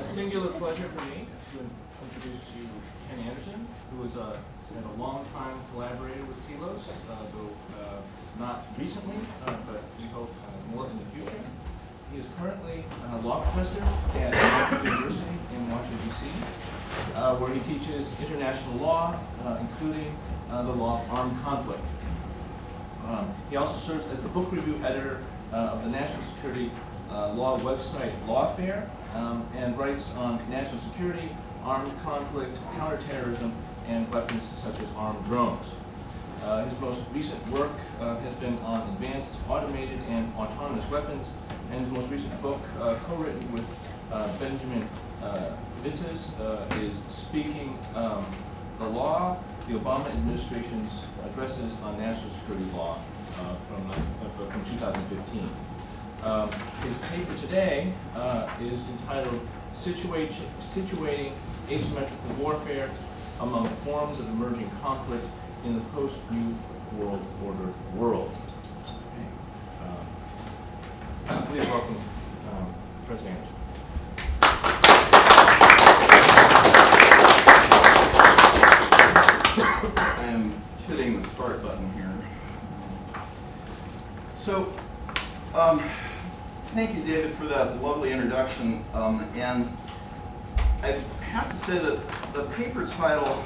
singular pleasure for me to introduce you to Ken Anderson, who is a long-time collaborator with Telos, though not recently, but we hope more in the future. He is currently a law professor at Harvard University in Washington, D.C., where he teaches international law, including the law of armed conflict. He also serves as the book review editor of the national security law website Lawfare, and writes on national security, armed conflict, counterterrorism, and weapons such as armed drones. His most recent work has been on advanced automated and autonomous weapons, and his most recent book, co-written with Benjamin Vittes, is Speaking the Law, the Obama administration's addresses on national security law from 2015. His paper today is entitled Situating Asymmetrical Warfare Among Forms of Emerging Conflict in the Post-New World Order World. Okay. Please welcome President Anderson. I am hitting the start button here. So, thank you, David, for that lovely introduction. And I have to say that the paper title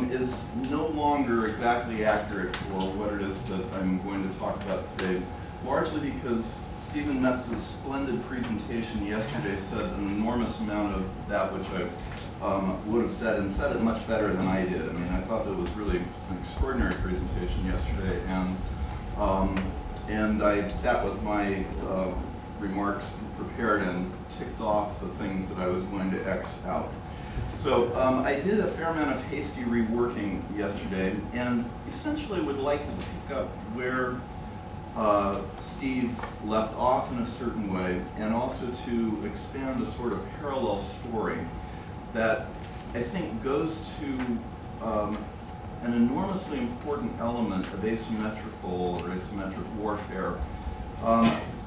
is no longer exactly accurate for what it is that I'm going to talk about today, largely because Stephen Metz's splendid presentation yesterday said an enormous amount of that which I would have said, and said it much better than I did. I mean, I thought that was really an extraordinary presentation yesterday, and I sat with my remarks prepared and ticked off the things that I was going to X out. So I did a fair amount of hasty reworking yesterday, and essentially would like to pick up where Steve left off in a certain way, and also to expand a sort of parallel story that I think goes to an enormously important element of asymmetrical or asymmetric warfare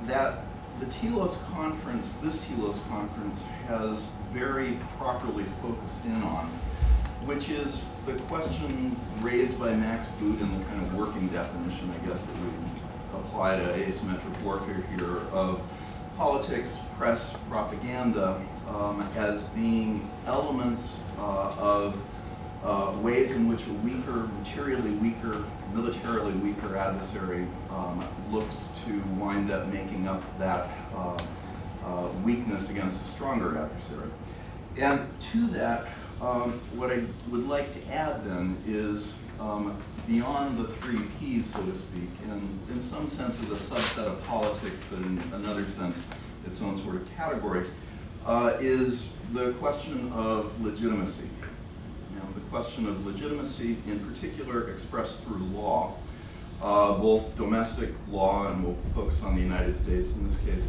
that the Telos conference, this Telos conference, has very properly focused in on, which is the question raised by Max Boot in the kind of working definition, I guess, that we apply to asymmetric warfare here, of politics, press, propaganda as being elements of ways in which a weaker, materially weaker, militarily weaker adversary looks to wind up making up that weakness against a stronger adversary. And to that, what I would like to add then is beyond the three Ps, so to speak, and in some sense is a subset of politics, but in another sense its own sort of category, is the question of legitimacy. The question of legitimacy in particular expressed through law, both domestic law, and we'll focus on the United States in this case,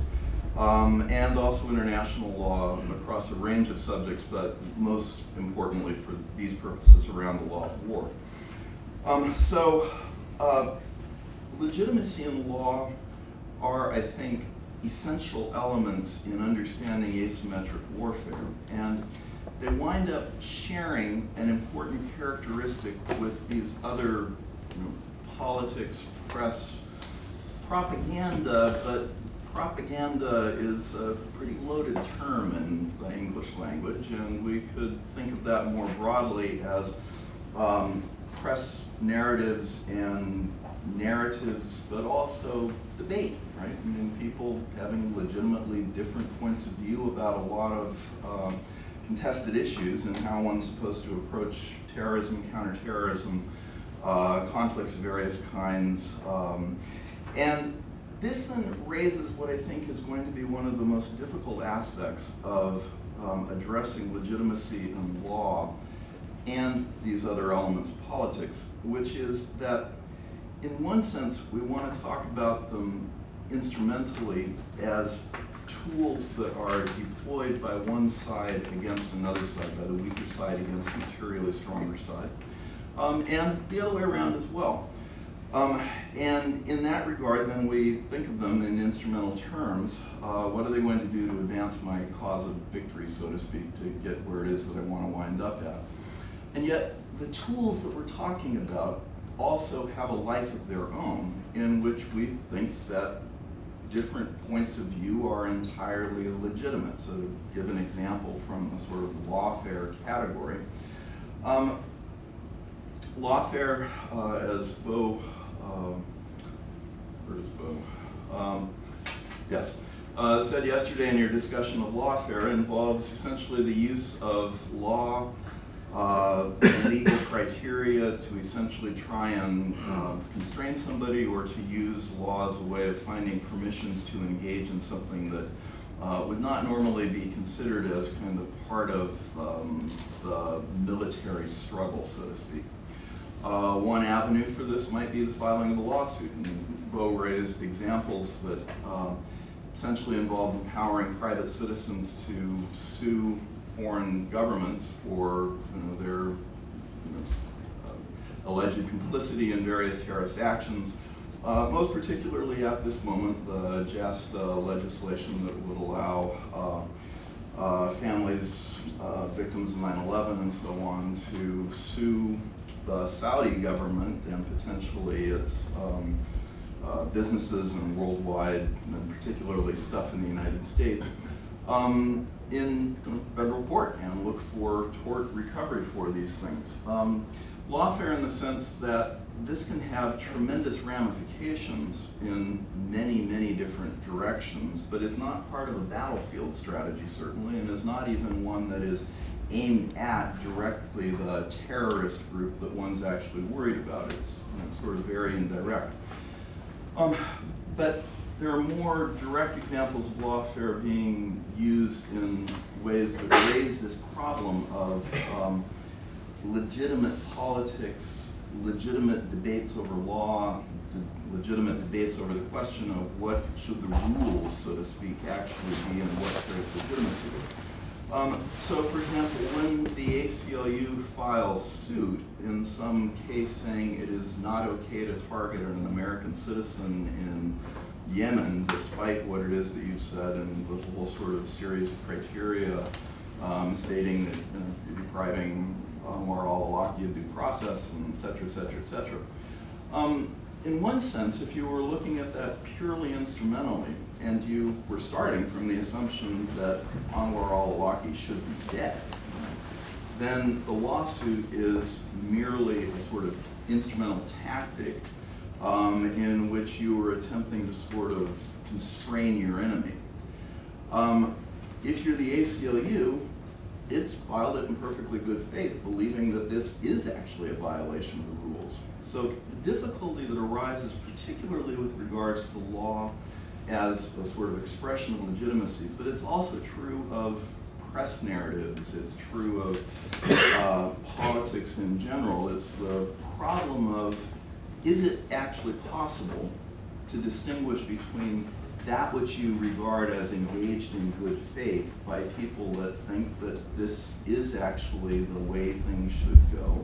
and also international law across a range of subjects, but most importantly for these purposes around the law of war. Legitimacy and law are, I think, essential elements in understanding asymmetric warfare, and they wind up sharing an important characteristic with these other politics, press, propaganda, but propaganda is a pretty loaded term in the English language, and we could think of that more broadly as press narratives and narratives, but also debate, right? I mean, people having legitimately different points of view about a lot of contested issues and how one's supposed to approach terrorism, counterterrorism, conflicts of various kinds. And this then raises what I think is going to be one of the most difficult aspects of addressing legitimacy in law and these other elements of politics, which is that in one sense we want to talk about them instrumentally as tools that are deployed by one side against another side, by the weaker side against the materially stronger side, and the other way around as well. And in that regard, then we think of them in instrumental terms. What are they going to do to advance my cause of victory, so to speak, to get where it is that I want to wind up at? And yet, the tools that we're talking about also have a life of their own, in which we think that different points of view are entirely legitimate. So to give an example from the sort of lawfare category, lawfare, as Bo, where is Bo? Yes, said yesterday in your discussion of lawfare, involves essentially the use of law, legal criteria to essentially try and constrain somebody, or to use law as a way of finding permissions to engage in something that would not normally be considered as kind of part of the military struggle, so to speak. One avenue for this might be the filing of a lawsuit, and Bo raised examples that essentially involve empowering private citizens to sue foreign governments for their alleged complicity in various terrorist actions. Most particularly at this moment, the JASTA legislation that would allow families, victims of 9/11 and so on, to sue the Saudi government and potentially its businesses and worldwide, and particularly stuff in the United States, in federal court, and look for tort recovery for these things. Lawfare in the sense that this can have tremendous ramifications in many, many different directions, but is not part of a battlefield strategy, certainly, and is not even one that is aimed at directly the terrorist group that one's actually worried about. It's sort of very indirect. But there are more direct examples of lawfare being used in ways that raise this problem of legitimate politics, legitimate debates over law, legitimate debates over the question of what should the rules, so to speak, actually be and what creates legitimacy. So, for example, when the ACLU files suit in some case saying it is not okay to target an American citizen in Yemen, despite what it is that you've said, and with a whole sort of series of criteria stating that you're depriving Anwar al-Awlaki of due process, and et cetera, et cetera, et cetera. In one sense, if you were looking at that purely instrumentally, and you were starting from the assumption that Anwar al-Awlaki should be dead, then the lawsuit is merely a sort of instrumental tactic in which you were attempting to sort of constrain your enemy. If you're the ACLU, it's filed it in perfectly good faith, believing that this is actually a violation of the rules. So the difficulty that arises, particularly with regards to law as a sort of expression of legitimacy, but it's also true of press narratives, it's true of politics in general. It's the problem of, is it actually possible to distinguish between that which you regard as engaged in good faith by people that think that this is actually the way things should go,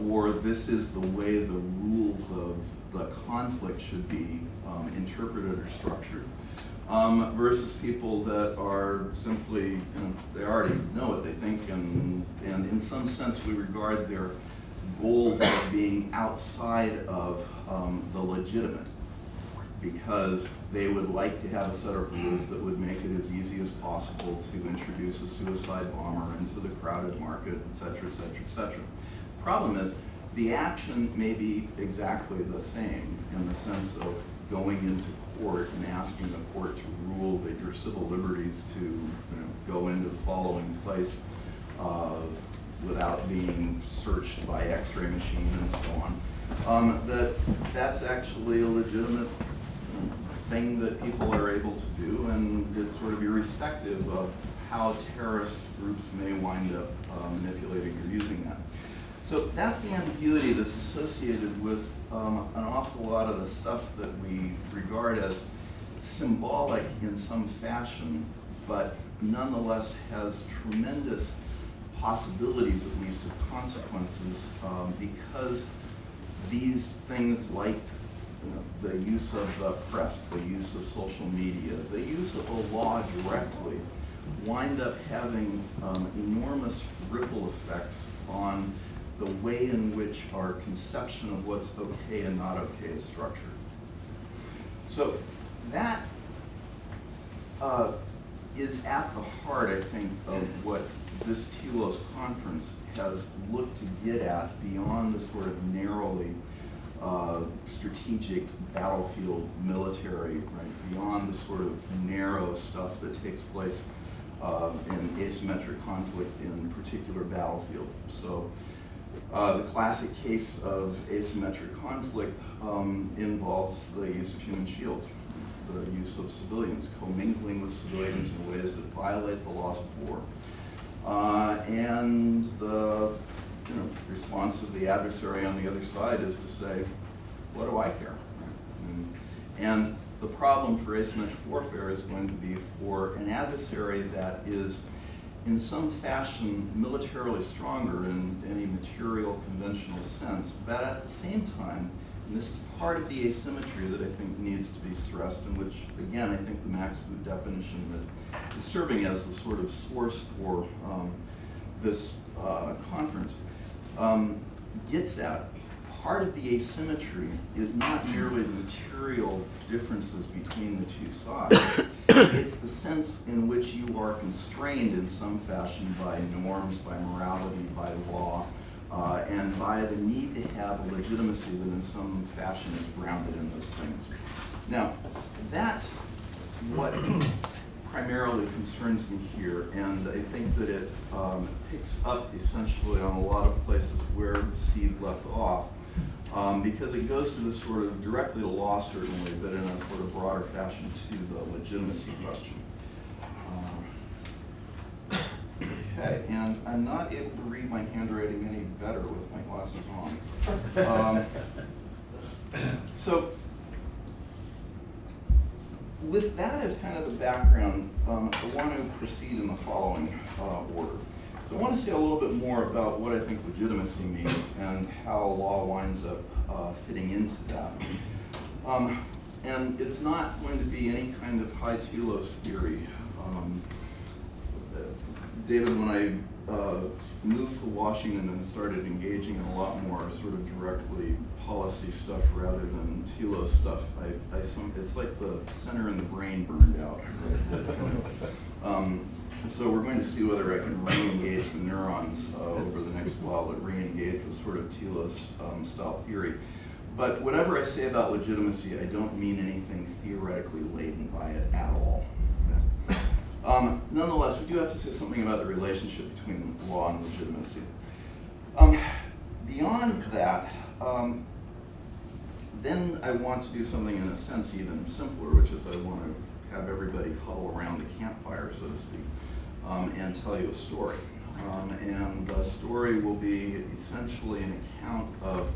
or this is the way the rules of the conflict should be interpreted or structured, versus people that are simply, they already know what they think, and in some sense we regard their goals as being outside of the legitimate, because they would like to have a set of rules that would make it as easy as possible to introduce a suicide bomber into the crowded market, et cetera, et cetera, et cetera. The problem is, the action may be exactly the same in the sense of going into court and asking the court to rule that your civil liberties to go into the following place without being searched by X-ray machine and so on. That's actually a legitimate thing that people are able to do, and it's sort of irrespective of how terrorist groups may wind up manipulating or using that. So that's the ambiguity that's associated with an awful lot of the stuff that we regard as symbolic in some fashion, but nonetheless has tremendous possibilities, at least, of consequences, because these things like the use of the press, the use of social media, the use of the law directly wind up having enormous ripple effects on the way in which our conception of what's okay and not okay is structured. So that is at the heart, I think, of what this Telos conference has looked to get at beyond the sort of narrowly strategic battlefield military, right? Beyond the sort of narrow stuff that takes place in asymmetric conflict in particular battlefield. So the classic case of asymmetric conflict involves the use of human shields, the use of civilians, commingling with civilians in ways that violate the laws of war. And the response of the adversary on the other side is to say, what do I care? And the problem for asymmetric warfare is going to be for an adversary that is in some fashion militarily stronger in any material conventional sense, but at the same time, and this is part of the asymmetry that I think needs to be stressed, and which, again, I think the Max Boot definition that is serving as the sort of source for this conference gets at. Part of the asymmetry is not merely the material differences between the two sides. It's the sense in which you are constrained in some fashion by norms, by morality, by law, and by the need to have a legitimacy that in some fashion is grounded in those things. Now, that's what primarily concerns me here, and I think that it picks up essentially on a lot of places where Steve left off, because it goes to the sort of directly to law certainly, but in a sort of broader fashion to the legitimacy question. Okay, and I'm not able to read my handwriting any better with my glasses on. So, with that as kind of the background, I want to proceed in the following order. So I want to say a little bit more about what I think legitimacy means and how law winds up fitting into that. And it's not going to be any kind of high telos theory. David, when I moved to Washington and started engaging in a lot more sort of directly policy stuff rather than telos stuff, it's like the center in the brain burned out. So we're going to see whether I can re-engage the neurons over the next while that re-engage with sort of telos style theory. But whatever I say about legitimacy, I don't mean anything theoretically laden by it at all. Nonetheless, we do have to say something about the relationship between law and legitimacy. Beyond that, then I want to do something in a sense even simpler, which is I want to have everybody huddle around the campfire, so to speak, and tell you a story. And the story will be essentially an account of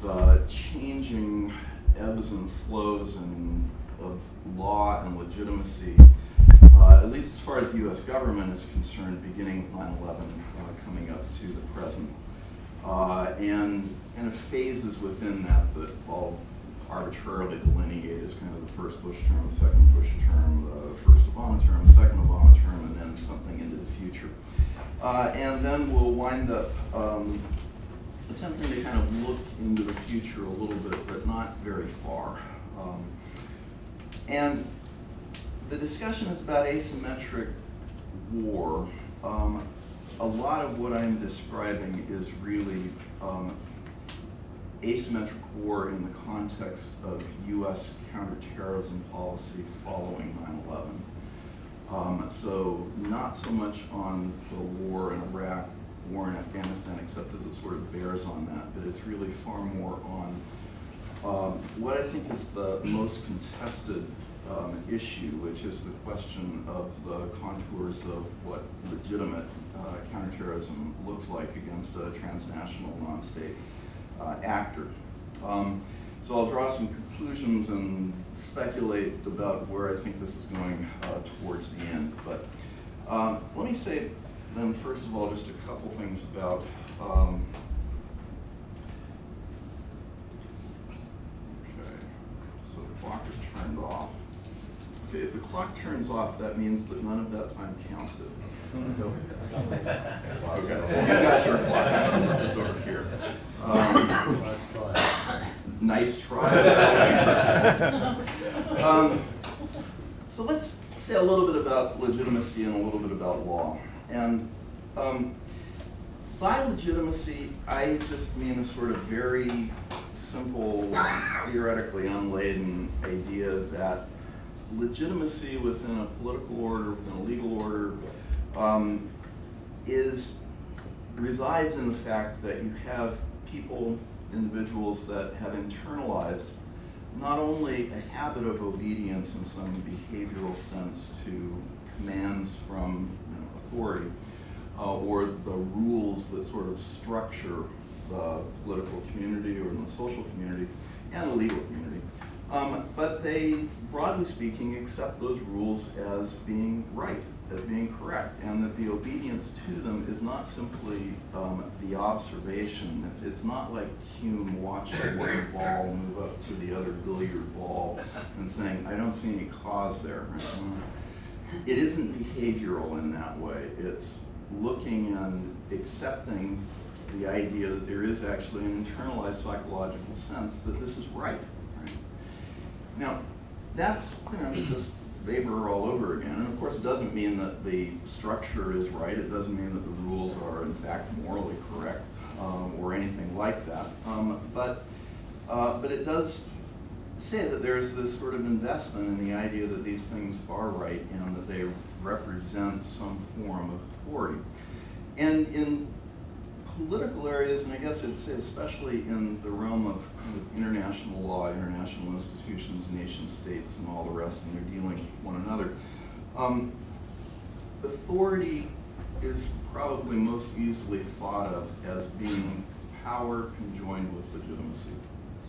the changing ebbs and flows of law and legitimacy, at least as far as the U.S. government is concerned, beginning with 9/11, coming up to the present, and kind of phases within that I'll arbitrarily delineate as kind of the first Bush term, the second Bush term, the first Obama term, the second Obama term, and then something into the future. And then we'll wind up attempting to kind of look into the future a little bit, but not very far. And the discussion is about asymmetric war. A lot of what I'm describing is really asymmetric war in the context of U.S. counterterrorism policy following 9/11. So not so much on the war in Iraq, war in Afghanistan, except as it sort of bears on that, but it's really far more on what I think is the most contested issue, which is the question of the contours of what legitimate counterterrorism looks like against a transnational non-state actor. So I'll draw some conclusions and speculate about where I think this is going towards the end. But let me say then, first of all, just a couple things about off. Okay, if the clock turns off, that means that none of that time counted. Okay, you got your clock. I'm going to put this over here. Nice try. So let's say a little bit about legitimacy and a little bit about law. And by legitimacy, I just mean a sort of very simple, theoretically unladen idea that legitimacy within a political order, within a legal order, resides in the fact that you have people, individuals that have internalized not only a habit of obedience in some behavioral sense to commands from authority, or the rules that sort of structure the political community or the social community and the legal community, but they, broadly speaking, accept those rules as being right, as being correct, and that the obedience to them is not simply the observation. It's not like Hume watching one ball move up to the other billiard ball and saying, I don't see any cause there. It isn't behavioral in that way. It's looking and accepting the idea that there is actually an internalized psychological sense that this is right. Now, that's just Weber all over again. And of course, it doesn't mean that the structure is right. It doesn't mean that the rules are, in fact, morally correct or anything like that. But it does say that there's this sort of investment in the idea that these things are right and that they represent some form of authority. And in political areas, and I guess it's especially in the realm of international law, international institutions, nation states, and all the rest, and they're dealing with one another, authority is probably most easily thought of as being power conjoined with legitimacy.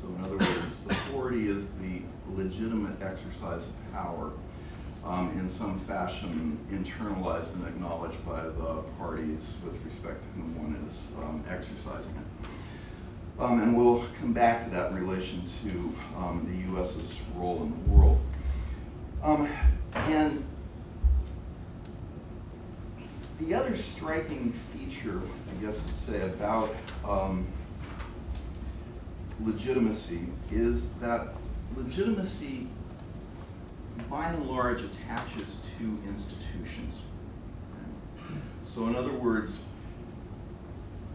So in other words, authority is the legitimate exercise of power in some fashion internalized and acknowledged by the parties with respect to whom one is exercising it. And we'll come back to that in relation to the U.S.'s role in the world. And the other striking feature, I guess I'd say, about legitimacy is that legitimacy by and large attaches to institutions. So in other words,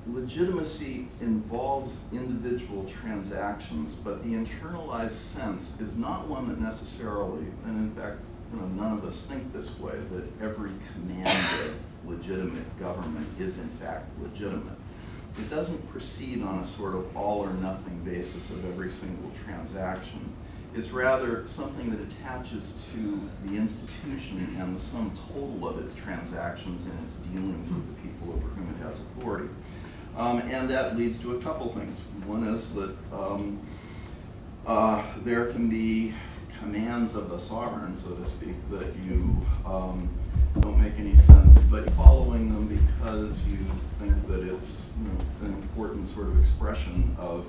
legitimacy involves individual transactions, but the internalized sense is not one that necessarily, and in fact, none of us think this way, that every command of legitimate government is in fact legitimate. It doesn't proceed on a sort of all or nothing basis of every single transaction. It's rather something that attaches to the institution and the sum total of its transactions and its dealings with the people over whom it has authority. And that leads to a couple things. One is that there can be commands of the sovereign, so to speak, that you don't make any sense, but you're following them because you think that it's an important sort of expression of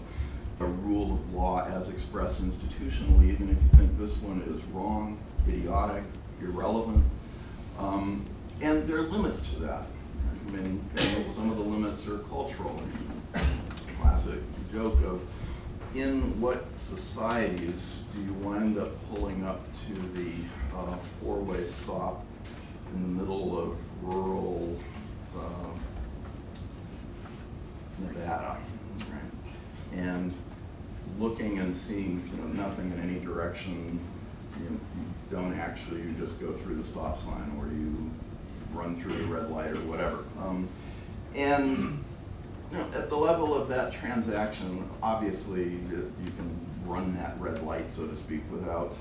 a rule of law as expressed institutionally, even if you think this one is wrong, idiotic, irrelevant. And there are limits to that. I mean, some of the limits are cultural. Classic joke of, in what societies do you wind up pulling up to the four-way stop in the middle of rural Nevada, right? And looking and seeing nothing in any direction, you don't actually, you just go through the stop sign or you run through the red light or whatever. And at the level of that transaction, obviously you can run that red light, so to speak, without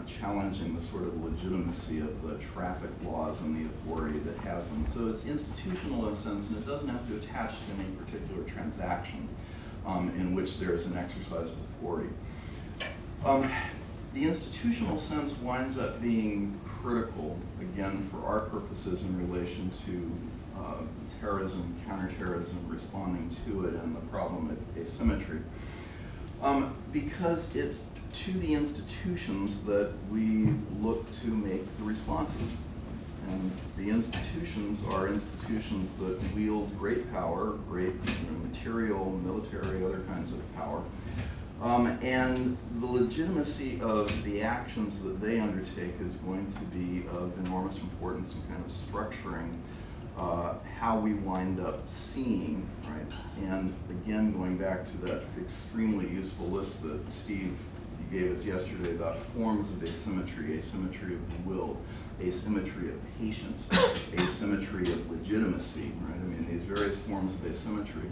challenging the sort of legitimacy of the traffic laws and the authority that has them. So it's institutional in a sense, and it doesn't have to attach to any particular transaction in which there is an exercise of authority. The institutional sense winds up being critical, again, for our purposes in relation to terrorism, counterterrorism, responding to it, and the problem of asymmetry. Because it's to the institutions that we look to make the responses. And the institutions are institutions that wield great power, great material, military, other kinds of power. And the legitimacy of the actions that they undertake is going to be of enormous importance in kind of structuring how we wind up seeing, right? And again, going back to that extremely useful list that Steve gave us yesterday about forms of asymmetry, asymmetry of the will, asymmetry of patience, asymmetry of legitimacy, right? I mean, these various forms of asymmetry.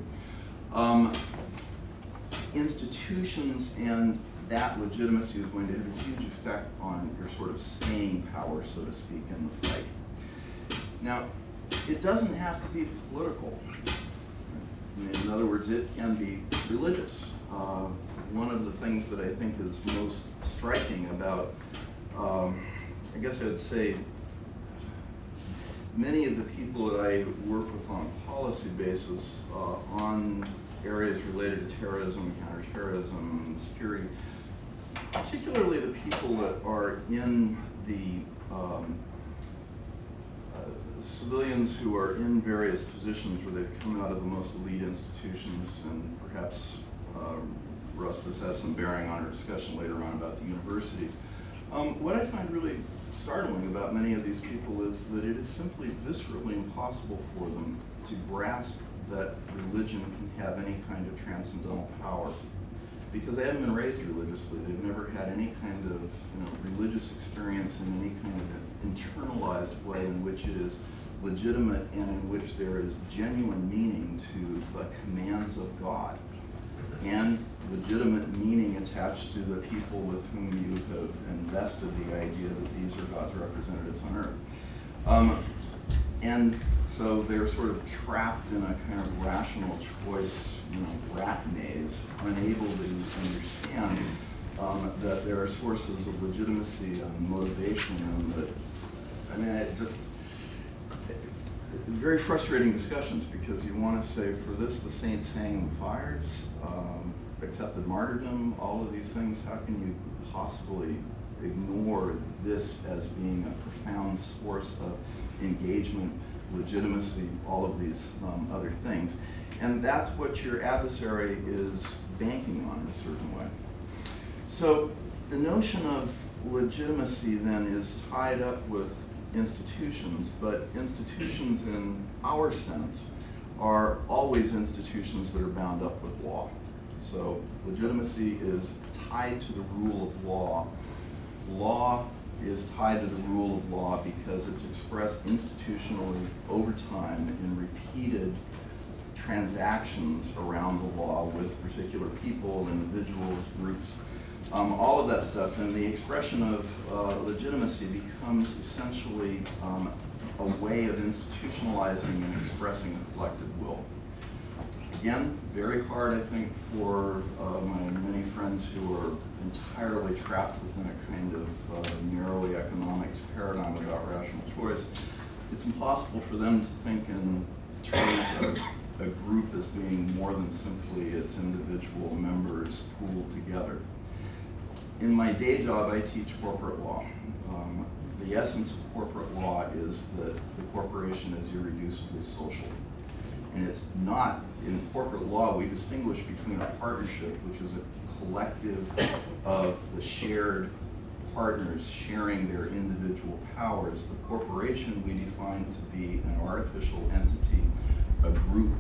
Institutions and that legitimacy is going to have a huge effect on your sort of staying power, so to speak, in the fight. Now, it doesn't have to be political. In other words, it can be religious. One of the things that I think is most striking about, I guess I would say, many of the people that I work with on a policy basis on areas related to terrorism, counterterrorism, security, particularly the people that are in the civilians who are in various positions where they've come out of the most elite institutions, and perhaps, Russ, this has some bearing on our discussion later on about the universities. What I find really startling about many of these people is that it is simply viscerally impossible for them to grasp that religion can have any kind of transcendental power, because they haven't been raised religiously. They've never had any kind of religious experience in any kind of internalized way in which it is legitimate and in which there is genuine meaning to the commands of God and legitimate meaning attached to the people with whom you have invested the idea that these are God's representatives on earth. And so they're sort of trapped in a kind of rational choice, rat maze, unable to understand that there are sources of legitimacy and motivation, and that, I mean, it just, very frustrating discussions, because you want to say, for this the saints hang in the fires, accepted martyrdom, all of these things, how can you possibly ignore this as being a profound source of engagement, legitimacy, all of these other things? And that's what your adversary is banking on in a certain way. So the notion of legitimacy then is tied up with institutions, but institutions in our sense are always institutions that are bound up with law. So legitimacy is tied to the rule of law. Law is tied to the rule of law because it's expressed institutionally over time in repeated transactions around the law with particular people, individuals, groups, all of that stuff. And the expression of legitimacy becomes essentially a way of institutionalizing and expressing a collective will. Again, very hard, I think, for my many friends who are entirely trapped within a kind of narrowly economics paradigm about rational choice. It's impossible for them to think in terms of a group as being more than simply its individual members pooled together. In my day job, I teach corporate law. The essence of corporate law is that the corporation is irreducibly social. And it's not, in corporate law, we distinguish between a partnership, which is a collective of the shared partners sharing their individual powers. The corporation we define to be an artificial entity, a group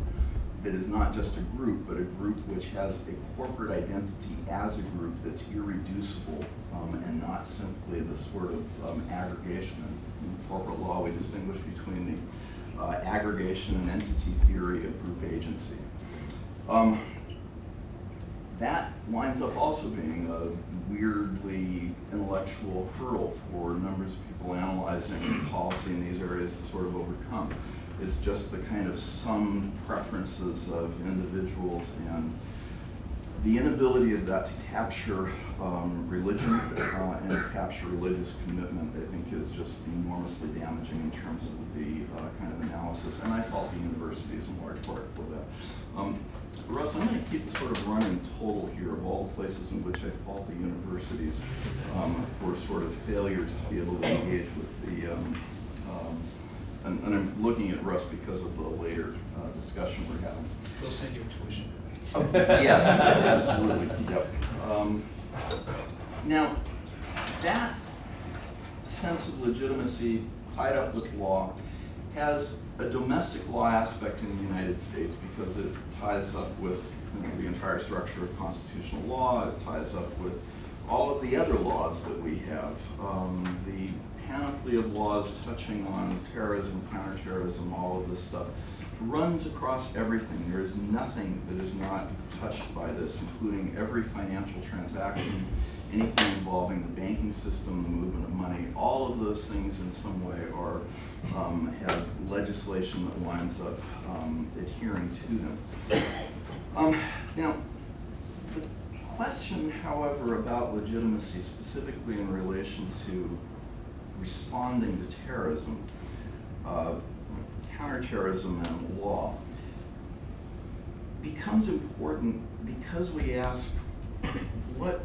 that is not just a group, but a group which has a corporate identity as a group that's irreducible and not simply the sort of aggregation. In corporate law, we distinguish between the aggregation and entity theory of group agency. That winds up also being a weirdly intellectual hurdle for numbers of people analyzing policy in these areas to sort of overcome. It's just the kind of summed preferences of individuals and the inability of that to capture religion and to capture religious commitment, I think, is just enormously damaging in terms of the kind of analysis. And I fault the universities in large part for that. Russ, I'm going to keep a sort of running total here of all the places in which I fault the universities for sort of failures to be able to engage with the, and I'm looking at Russ because of the later discussion we're having. We'll send you a tuition. Oh, yes, absolutely, yep. Now, that sense of legitimacy tied up with law has a domestic law aspect in the United States because it ties up with the entire structure of constitutional law. It ties up with all of the other laws that we have. The panoply of laws touching on terrorism, counterterrorism, all of this stuff runs across everything. There is nothing that is not touched by this, including every financial transaction, anything involving the banking system, the movement of money. All of those things in some way are have legislation that winds up adhering to them. Now, the question, however, about legitimacy, specifically in relation to responding to terrorism, counterterrorism and law, becomes important because we ask what,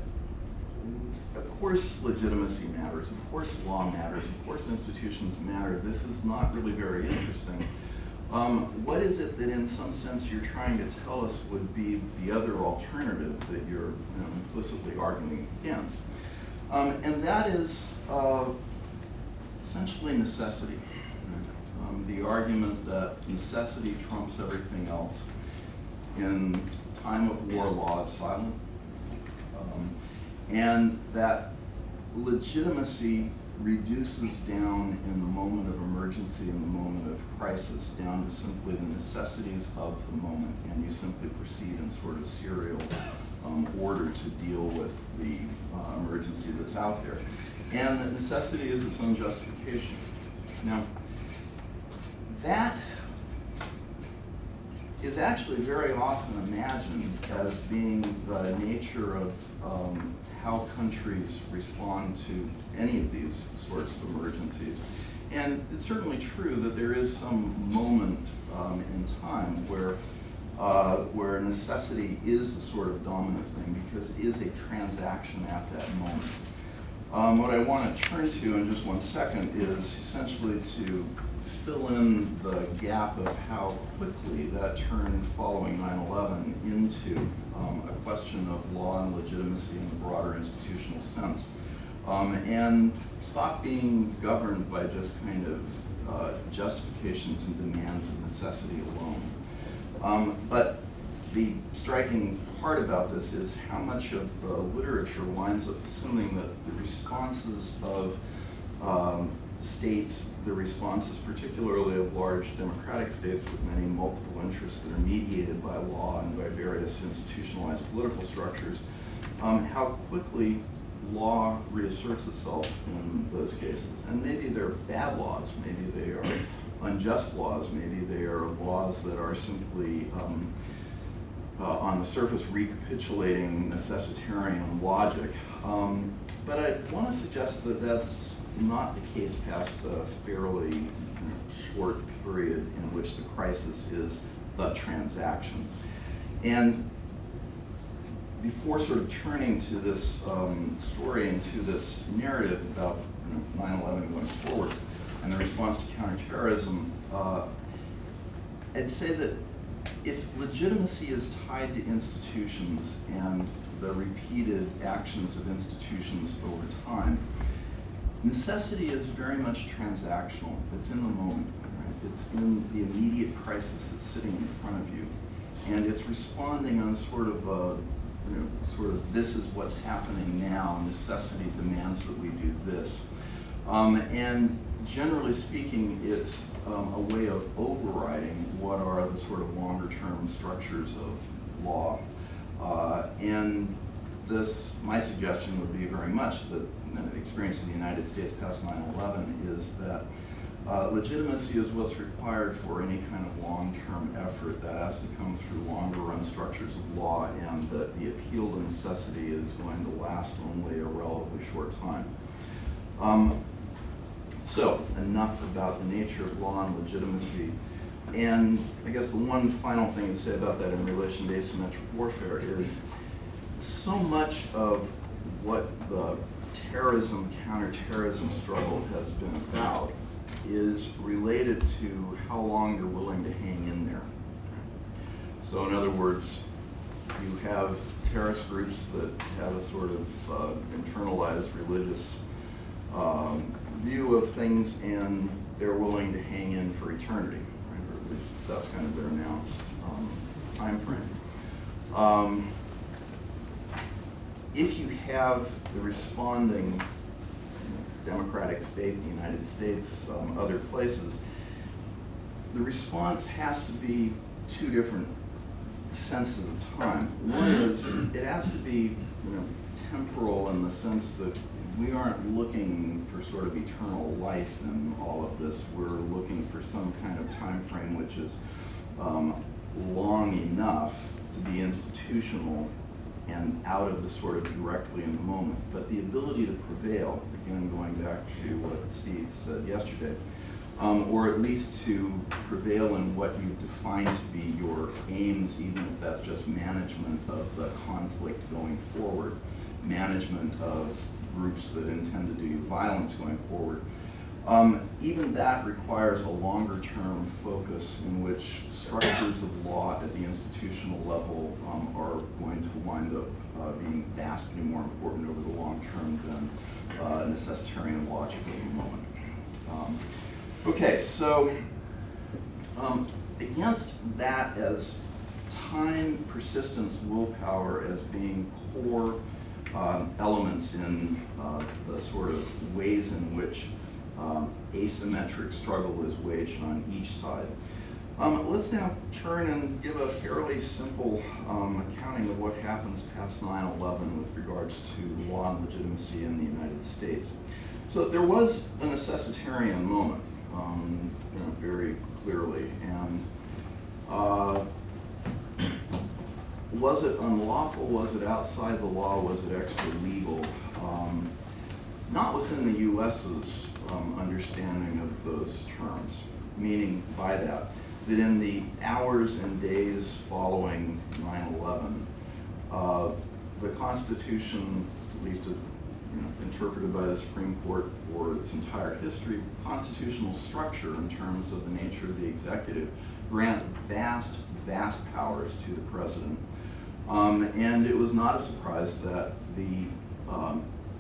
of course legitimacy matters, of course law matters, of course institutions matter. This is not really very interesting. What is it that in some sense you're trying to tell us would be the other alternative that you're implicitly arguing against? And that is essentially necessity. The argument that necessity trumps everything else. In time of war, law is silent. And that legitimacy reduces down in the moment of emergency, in the moment of crisis, down to simply the necessities of the moment, and you simply proceed in sort of serial order to deal with the emergency that's out there. And that necessity is its own justification. Now, that is actually very often imagined as being the nature of how countries respond to any of these sorts of emergencies. And it's certainly true that there is some moment in time where necessity is the sort of dominant thing because it is a transaction at that moment. What I want to turn to in just 1 second is essentially to fill in the gap of how quickly that turned following 9/11 into a question of law and legitimacy in the broader institutional sense, and stop being governed by just kind of justifications and demands of necessity alone. But the striking part about this is how much of the literature winds up assuming that the responses of states, the responses particularly of large democratic states with many multiple interests that are mediated by law and by various institutionalized political structures, how quickly law reasserts itself in those cases. And maybe they're bad laws, maybe they are unjust laws, maybe they are laws that are simply on the surface recapitulating necessitarian logic. But I want to suggest that that's not the case past a fairly short period in which the crisis is the transaction. And before sort of turning to this story and to this narrative about 9/11 going forward and the response to counterterrorism, I'd say that if legitimacy is tied to institutions and the repeated actions of institutions over time, necessity is very much transactional. It's in the moment, right? It's in the immediate crisis that's sitting in front of you. And it's responding on sort of this is what's happening now, necessity demands that we do this. And generally speaking, it's a way of overriding what are the sort of longer term structures of law. And this, my suggestion would be very much that the experience of the United States past 9/11 is that Legitimacy is what's required for any kind of long-term effort. That has to come through longer-run structures of law, and that the appeal to necessity is going to last only a relatively short time. So, enough about the nature of law and legitimacy. And I guess the one final thing to say about that in relation to asymmetric warfare is so much of what the terrorism, counterterrorism struggle has been about is related to how long you're willing to hang in there. So in other words, you have terrorist groups that have a sort of internalized religious view of things, and they're willing to hang in for eternity, right? Or at least that's kind of their announced time frame. If you have the responding democratic state, the United States, other places, the response has to be two different senses of time. One is it has to be, temporal in the sense that we aren't looking for sort of eternal life in all of this. We're looking for some kind of time frame which is long enough to be institutional and out of the sort of directly in the moment. But the ability to prevail, again going back to what Steve said yesterday, or at least to prevail in what you define to be your aims, even if that's just management of the conflict going forward, management of groups that intend to do you violence going forward. Even that requires a longer term focus in which structures of law at the institutional level are going to wind up being vastly more important over the long term than necessitarian logic at the moment. Okay, so against that as time, persistence, willpower as being core elements in the sort of ways in which asymmetric struggle is waged on each side. Let's now turn and give a fairly simple accounting of what happens past 9/11 with regards to law and legitimacy in the United States. So there was a necessitarian moment, very clearly, and was it unlawful? Was it outside the law? Was it extra legal? Not within the U.S.'s understanding of those terms, meaning by that in the hours and days following 9/11, the Constitution, at least interpreted by the Supreme Court for its entire history, constitutional structure in terms of the nature of the executive grant vast, vast powers to the president. And it was not a surprise that the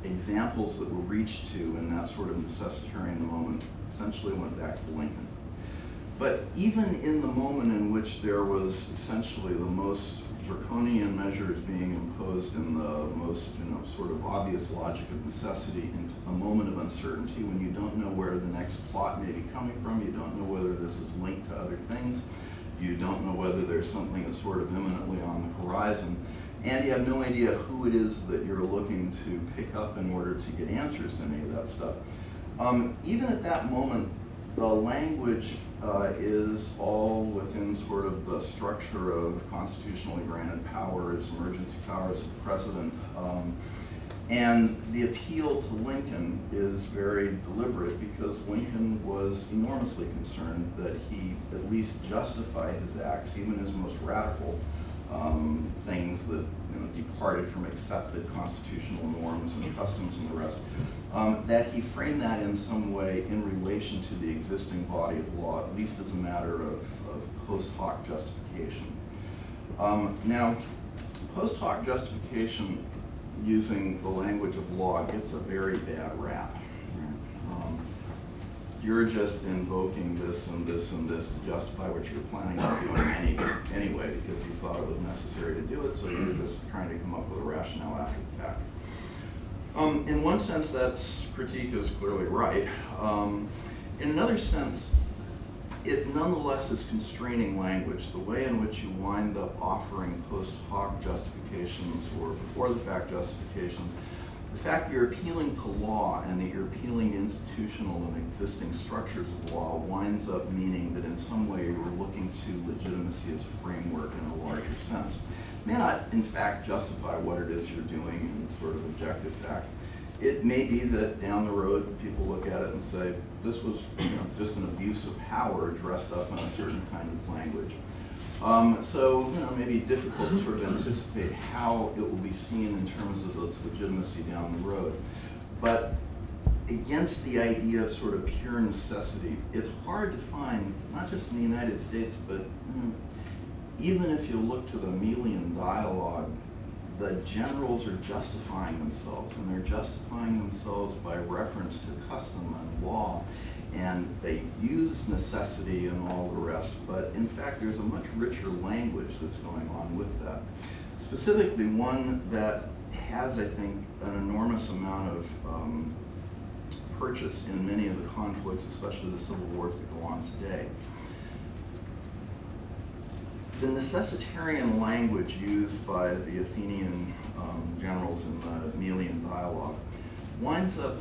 examples that were reached to in that sort of necessitarian moment essentially went back to Lincoln. But even in the moment in which there was essentially the most draconian measures being imposed in the most sort of obvious logic of necessity, into a moment of uncertainty when you don't know where the next plot may be coming from, you don't know whether this is linked to other things, you don't know whether there's something that's sort of imminently on the horizon, and you have no idea who it is that you're looking to pick up in order to get answers to any of that stuff. Even at that moment, the language is all within sort of the structure of constitutionally granted powers, emergency powers of the president. And the appeal to Lincoln is very deliberate because Lincoln was enormously concerned that he at least justify his acts, even his most radical things that departed from accepted constitutional norms and customs and the rest, that he framed that in some way in relation to the existing body of law, at least as a matter of post hoc justification. Now, post hoc justification using the language of law gets a very bad rap. You're just invoking this and this and this to justify what you're planning on doing anyway because you thought it was necessary to do it, so you're just trying to come up with a rationale after the fact. In one sense, that critique is clearly right. In another sense, it nonetheless is constraining language. The way in which you wind up offering post hoc justifications or before the fact justifications The fact that you're appealing to law and that you're appealing to institutional and existing structures of law winds up meaning that in some way you're looking to legitimacy as a framework in a larger sense. It may not, in fact, justify what it is you're doing in sort of objective fact. It may be that down the road people look at it and say, this was just an abuse of power dressed up in a certain kind of language. So, maybe difficult to sort of anticipate how it will be seen in terms of its legitimacy down the road. But against the idea of sort of pure necessity, it's hard to find, not just in the United States, but even if you look to the Melian dialogue, the generals are justifying themselves, and they're justifying themselves by reference to custom and law. And they use necessity and all the rest, but in fact there's a much richer language that's going on with that. Specifically one that has, I think, an enormous amount of purchase in many of the conflicts, especially the civil wars that go on today. The necessitarian language used by the Athenian generals in the Melian dialogue winds up,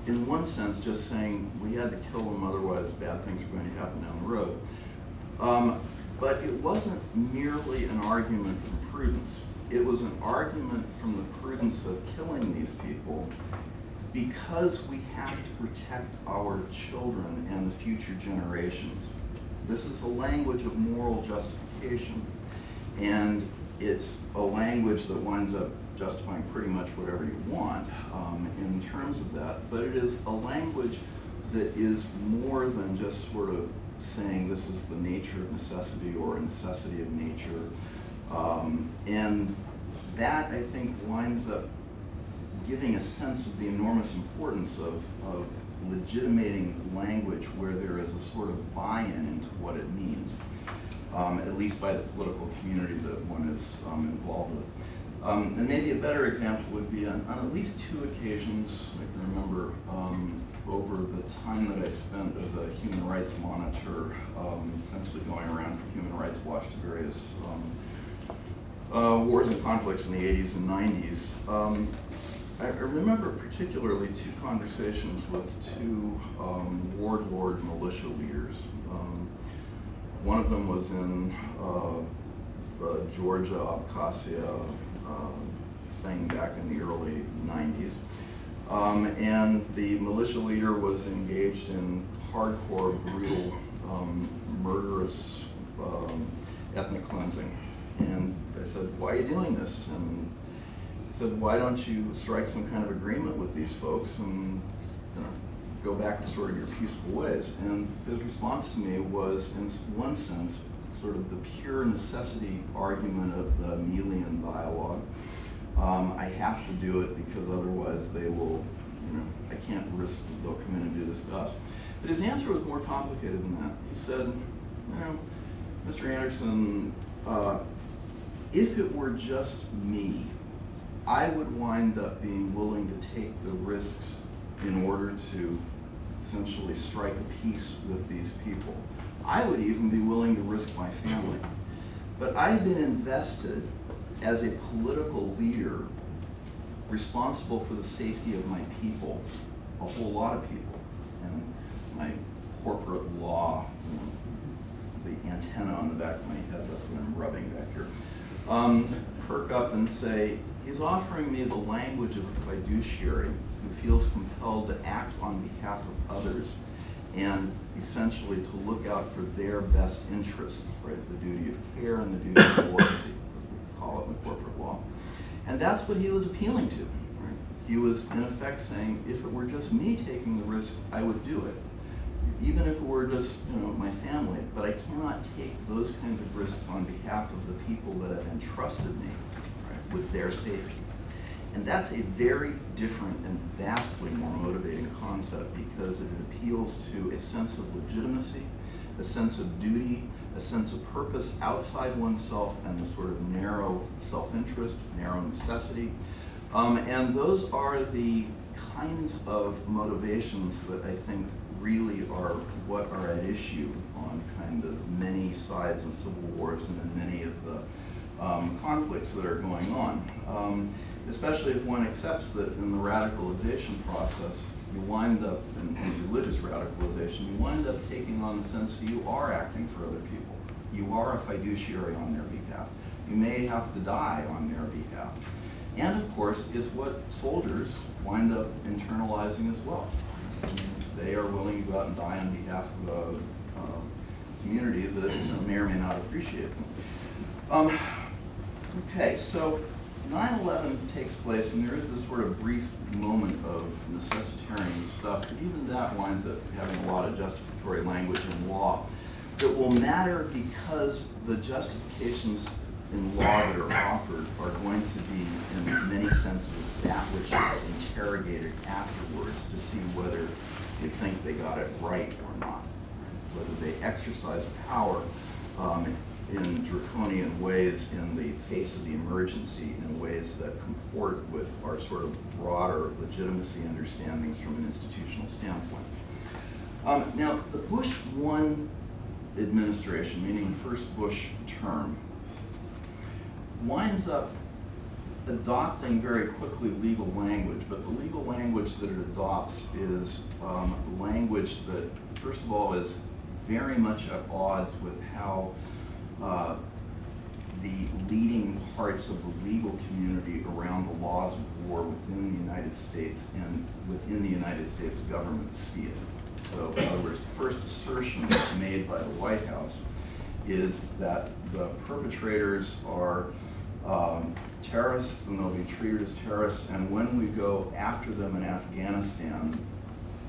in one sense, just saying we had to kill them, otherwise bad things were going to happen down the road. But it wasn't merely an argument from prudence. It was an argument from the prudence of killing these people because we have to protect our children and the future generations. This is a language of moral justification, and it's a language that winds up justifying pretty much whatever you want in terms of that, but it is a language that is more than just sort of saying this is the nature of necessity or a necessity of nature. And that, I think, winds up giving a sense of the enormous importance of legitimating language where there is a sort of buy-in into what it means, at least by the political community that one is involved with. And maybe a better example would be on at least two occasions, I can remember, over the time that I spent as a human rights monitor, essentially going around for Human Rights Watch to various wars and conflicts in the 80s and 90s. I remember particularly two conversations with two warlord militia leaders. One of them was in the Georgia-Abkhazia thing back in the early 90s. And the militia leader was engaged in hardcore, brutal, murderous ethnic cleansing. And I said, why are you doing this? And he said, why don't you strike some kind of agreement with these folks and go back to sort of your peaceful ways? And his response to me was, in one sense, sort of the pure necessity argument of the Melian dialogue. I have to do it because otherwise they will, I can't risk they'll come in and do this to us. But his answer was more complicated than that. He said, Mr. Anderson, if it were just me, I would wind up being willing to take the risks in order to essentially strike a peace with these people. I would even be willing to risk my family. But I've been invested as a political leader responsible for the safety of my people, a whole lot of people, and my corporate law, the antenna on the back of my head, that's what I'm rubbing back here, perk up and say, he's offering me the language of a fiduciary who feels compelled to act on behalf of others and essentially to look out for their best interests, right? The duty of care and the duty of loyalty, as we call it in the corporate law. And that's what he was appealing to, right? He was in effect saying, if it were just me taking the risk, I would do it. Even if it were just, my family, but I cannot take those kinds of risks on behalf of the people that have entrusted me, right, with their safety. And that's a very different and vastly more motivating concept because it appeals to a sense of legitimacy, a sense of duty, a sense of purpose outside oneself, and the sort of narrow self-interest, narrow necessity. And those are the kinds of motivations that I think really are what are at issue on kind of many sides in civil wars and in many of the conflicts that are going on. Especially if one accepts that in the radicalization process, you wind up, in religious radicalization, you wind up taking on the sense that you are acting for other people. You are a fiduciary on their behalf. You may have to die on their behalf. And of course, it's what soldiers wind up internalizing as well. They are willing to go out and die on behalf of a community that may or may not appreciate them. Okay, so 9/11 takes place, and there is this sort of brief moment of necessitarian stuff, but even that winds up having a lot of justificatory language in law that will matter because the justifications in law that are offered are going to be, in many senses, that which is interrogated afterwards to see whether they think they got it right or not, whether they exercise power in draconian ways in the face of the emergency, in ways that comport with our sort of broader legitimacy understandings from an institutional standpoint. Now, the Bush 1 administration, meaning the first Bush term, winds up adopting very quickly legal language, but the legal language that it adopts is language that, first of all, is very much at odds with how the leading parts of the legal community around the laws of war within the United States and within the United States government see it. So, in other words, the first assertion made by the White House is that the perpetrators are terrorists and they'll be treated as terrorists, and when we go after them in Afghanistan,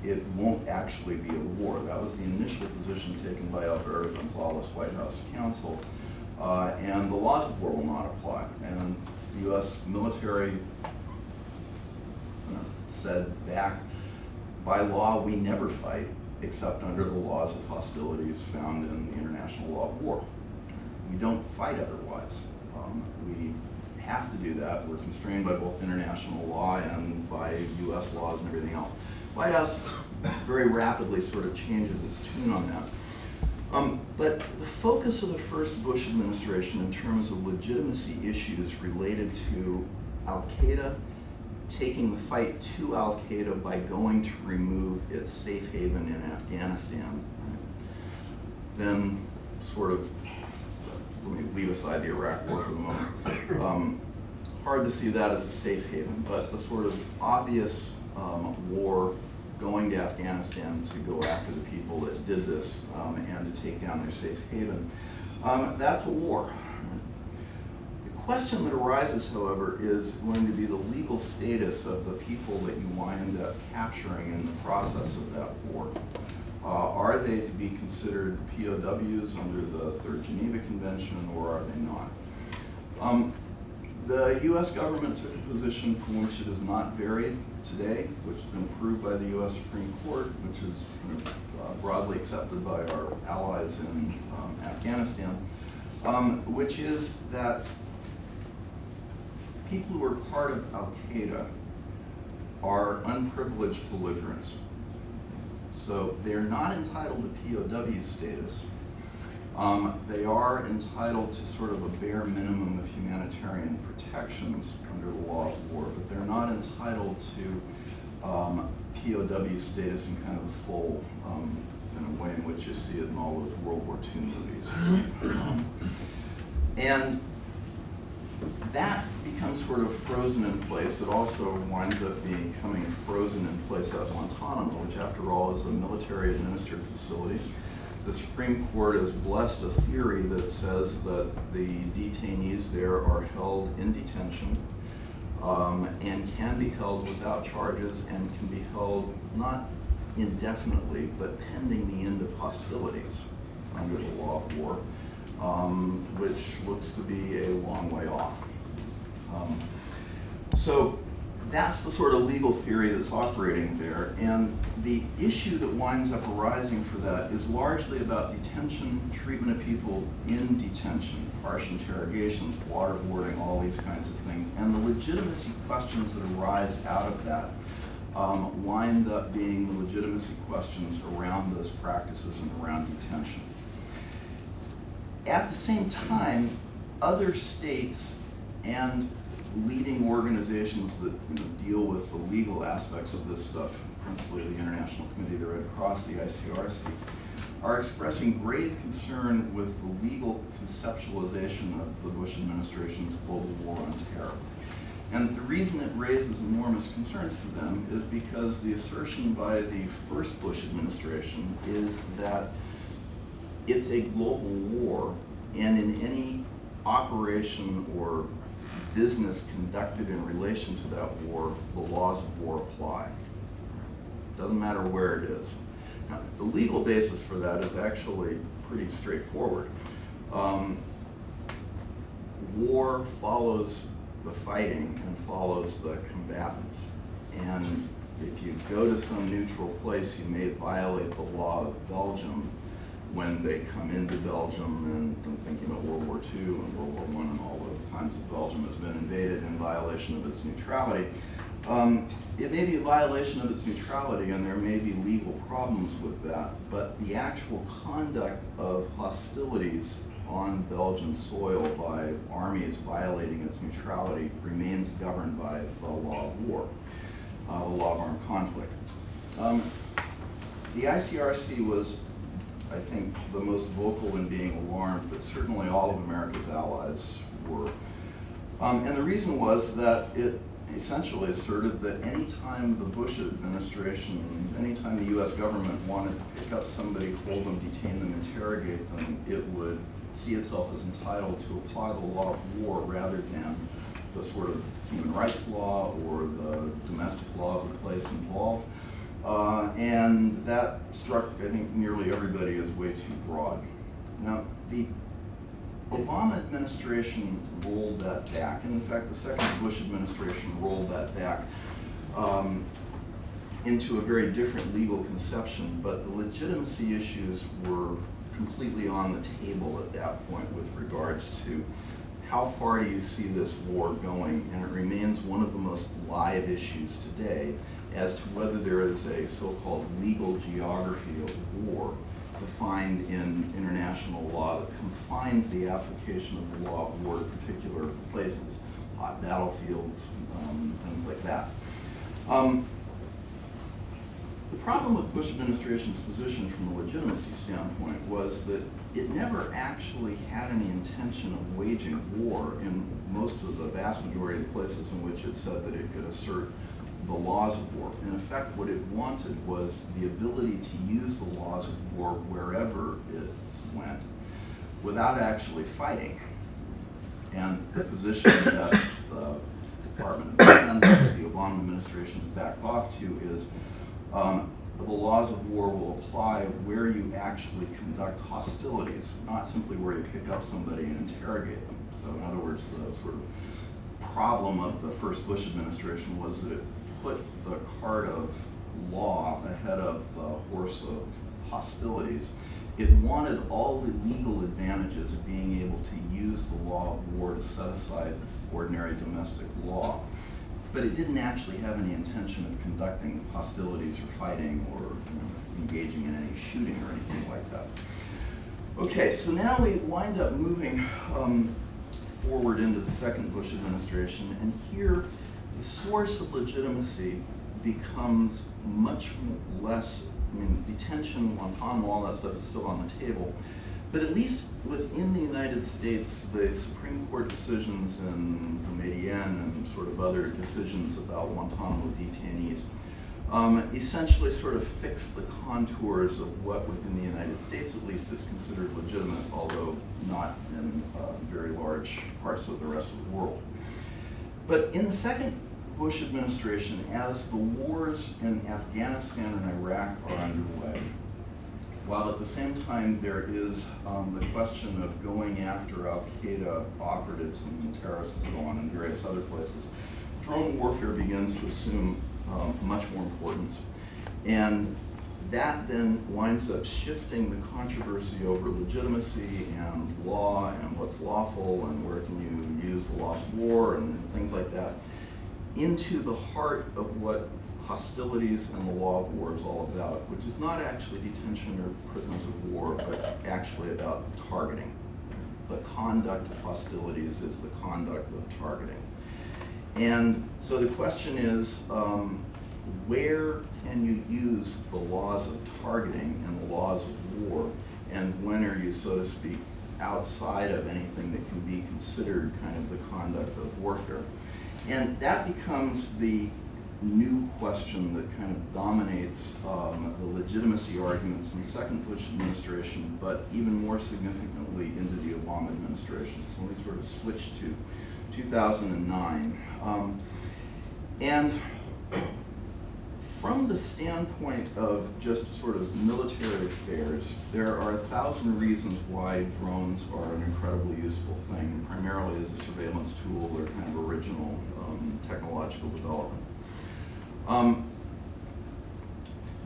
it won't actually be a war. That was the initial position taken by Irvine's lawless White House counsel, and the laws of war will not apply. And the U.S. military said back, by law, we never fight except under the laws of hostilities found in the international law of war. We don't fight otherwise. We have to do that. We're constrained by both international law and by U.S. laws and everything else. White House very rapidly sort of changes its tune on that. But the focus of the first Bush administration in terms of legitimacy issues related to Al-Qaeda taking the fight to Al-Qaeda by going to remove its safe haven in Afghanistan, then sort of, let me leave aside the Iraq War for the moment. Hard to see that as a safe haven, but the sort of obvious war going to Afghanistan to go after the people that did this and to take down their safe haven, that's a war. The question that arises, however, is going to be the legal status of the people that you wind up capturing in the process of that war. Are they to be considered POWs under the Third Geneva Convention, or are they not? The U.S. government took a position from which it is not varied today, which has been approved by the U.S. Supreme Court, which is broadly accepted by our allies in Afghanistan, which is that people who are part of Al-Qaeda are unprivileged belligerents. So they're not entitled to POW status. They are entitled to sort of a bare minimum of humanitarian protections under the law of war, but they're not entitled to POW status in kind of a full, in a way in which you see it in all those World War II movies. And that becomes sort of frozen in place. It also winds up becoming frozen in place at Guantanamo, which after all is a military administered facility. The Supreme Court has blessed a theory that says that the detainees there are held in detention and can be held without charges and can be held not indefinitely, but pending the end of hostilities under the law of war, which looks to be a long way off. So that's the sort of legal theory that's operating there, and the issue that winds up arising for that is largely about detention, treatment of people in detention, harsh interrogations, waterboarding, all these kinds of things, and the legitimacy questions that arise out of that wind up being the legitimacy questions around those practices and around detention. At the same time, other states and leading organizations that deal with the legal aspects of this stuff, principally the International Committee of the Red Cross, the ICRC, are expressing grave concern with the legal conceptualization of the Bush administration's global war on terror. And the reason it raises enormous concerns to them is because the assertion by the first Bush administration is that it's a global war, and in any operation or business conducted in relation to that war, the laws of war apply. Doesn't matter where it is. Now, the legal basis for that is actually pretty straightforward. War follows the fighting and follows the combatants. And if you go to some neutral place, you may violate the law of Belgium when they come into Belgium, and I'm thinking about World War II and World War I and all the times that Belgium has been invaded in violation of its neutrality. It may be a violation of its neutrality, and there may be legal problems with that, but the actual conduct of hostilities on Belgian soil by armies violating its neutrality remains governed by the law of war, the law of armed conflict. The ICRC was, I think, the most vocal in being alarmed, but certainly all of America's allies were. And the reason was that it essentially asserted that anytime the Bush administration, anytime the US government wanted to pick up somebody, hold them, detain them, interrogate them, it would see itself as entitled to apply the law of war rather than the sort of human rights law or the domestic law of the place involved. And that struck, I think, nearly everybody as way too broad. Now, the Obama administration rolled that back, and in fact, the second Bush administration rolled that back into a very different legal conception, but the legitimacy issues were completely on the table at that point with regards to how far do you see this war going, and it remains one of the most live issues today as to whether there is a so-called legal geography of war defined in international law that confines the application of the law of war to particular places, hot battlefields, things like that. The problem with the Bush administration's position from a legitimacy standpoint was that it never actually had any intention of waging war in most of the vast majority of the places in which it said that it could assert the laws of war. In effect, what it wanted was the ability to use the laws of war wherever it went without actually fighting. And the position that the Department of Defense, that the Obama administration has backed off to is the laws of war will apply where you actually conduct hostilities, not simply where you pick up somebody and interrogate them. So in other words, the sort of problem of the first Bush administration was that it put the cart of law ahead of the horse of hostilities. It wanted all the legal advantages of being able to use the law of war to set aside ordinary domestic law. But it didn't actually have any intention of conducting hostilities or fighting or engaging in any shooting or anything like that. Okay, so now we wind up moving forward into the second Bush administration, and here the source of legitimacy becomes much less, detention, Guantanamo, all that stuff is still on the table, but at least within the United States, the Supreme Court decisions in Medellin and sort of other decisions about Guantanamo detainees essentially sort of fix the contours of what within the United States at least is considered legitimate, although not in very large parts of the rest of the world. But in the second Bush administration, as the wars in Afghanistan and Iraq are underway, while at the same time there is the question of going after Al-Qaeda operatives and terrorists and so on in various other places, drone warfare begins to assume much more importance. And that then winds up shifting the controversy over legitimacy and law and what's lawful and where can you use the law of war and things like that into the heart of what hostilities and the law of war is all about, which is not actually detention or prisoners of war, but actually about targeting. the conduct of hostilities is the conduct of targeting. And so the question is, where can you use the laws of targeting and the laws of war, and when are you, so to speak, outside of anything that can be considered kind of the conduct of warfare? And that becomes the new question that kind of dominates the legitimacy arguments in the second Bush administration, but even more significantly into the Obama administration. So we sort of switch to 2009. And from the standpoint of just sort of military affairs, there are 1,000 reasons why drones are an incredibly useful thing, primarily as a surveillance tool or kind of original technological development.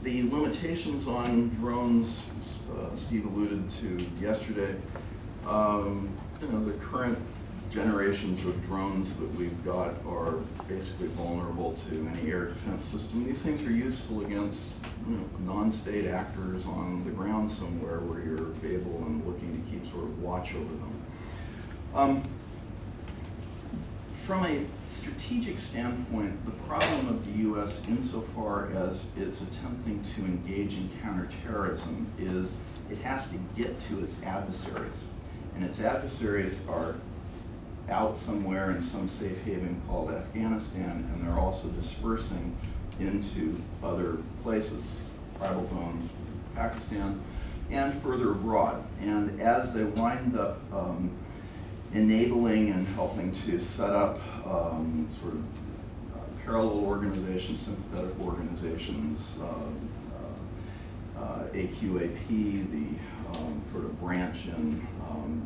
The limitations on drones, Steve alluded to yesterday. The current generations of drones that we've got are basically vulnerable to any air defense system. These things are useful against non-state actors on the ground somewhere where you're able and looking to keep sort of watch over them. From a strategic standpoint, the problem of the U.S. insofar as it's attempting to engage in counterterrorism is it has to get to its adversaries. And its adversaries are out somewhere in some safe haven called Afghanistan, and they're also dispersing into other places, tribal zones, Pakistan, and further abroad. And as they wind up enabling and helping to set up sort of parallel organizations, sympathetic organizations, AQAP, the sort of branch in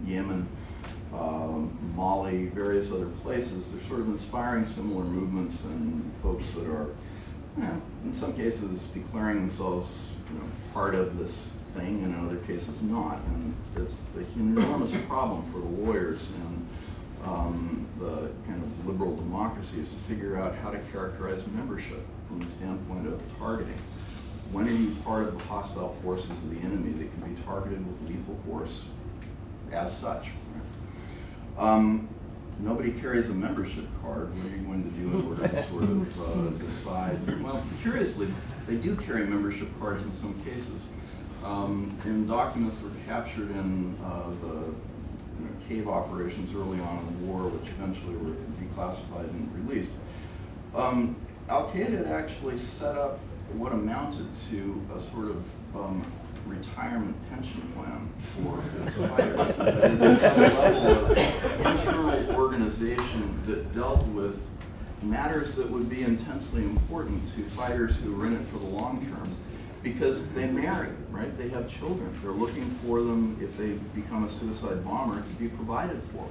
Yemen, Mali, various other places, they're sort of inspiring similar movements and folks that are, in some cases, declaring themselves part of this thing, and in other cases not. And it's an enormous problem for the lawyers and the kind of liberal democracies to figure out how to characterize membership from the standpoint of targeting. When are you part of the hostile forces of the enemy that can be targeted with lethal force as such? Right? Nobody carries a membership card. What are you going to do in order to sort of decide? Well, curiously, they do carry membership cards in some cases. In documents that were captured in the cave operations early on in the war, which eventually were declassified and released, Al-Qaeda had actually set up what amounted to a sort of retirement pension plan for its fighters. That is a level of internal organization that dealt with matters that would be intensely important to fighters who were in it for the long term, because they marry, right? They have children. They're looking for them, if they become a suicide bomber, to be provided for.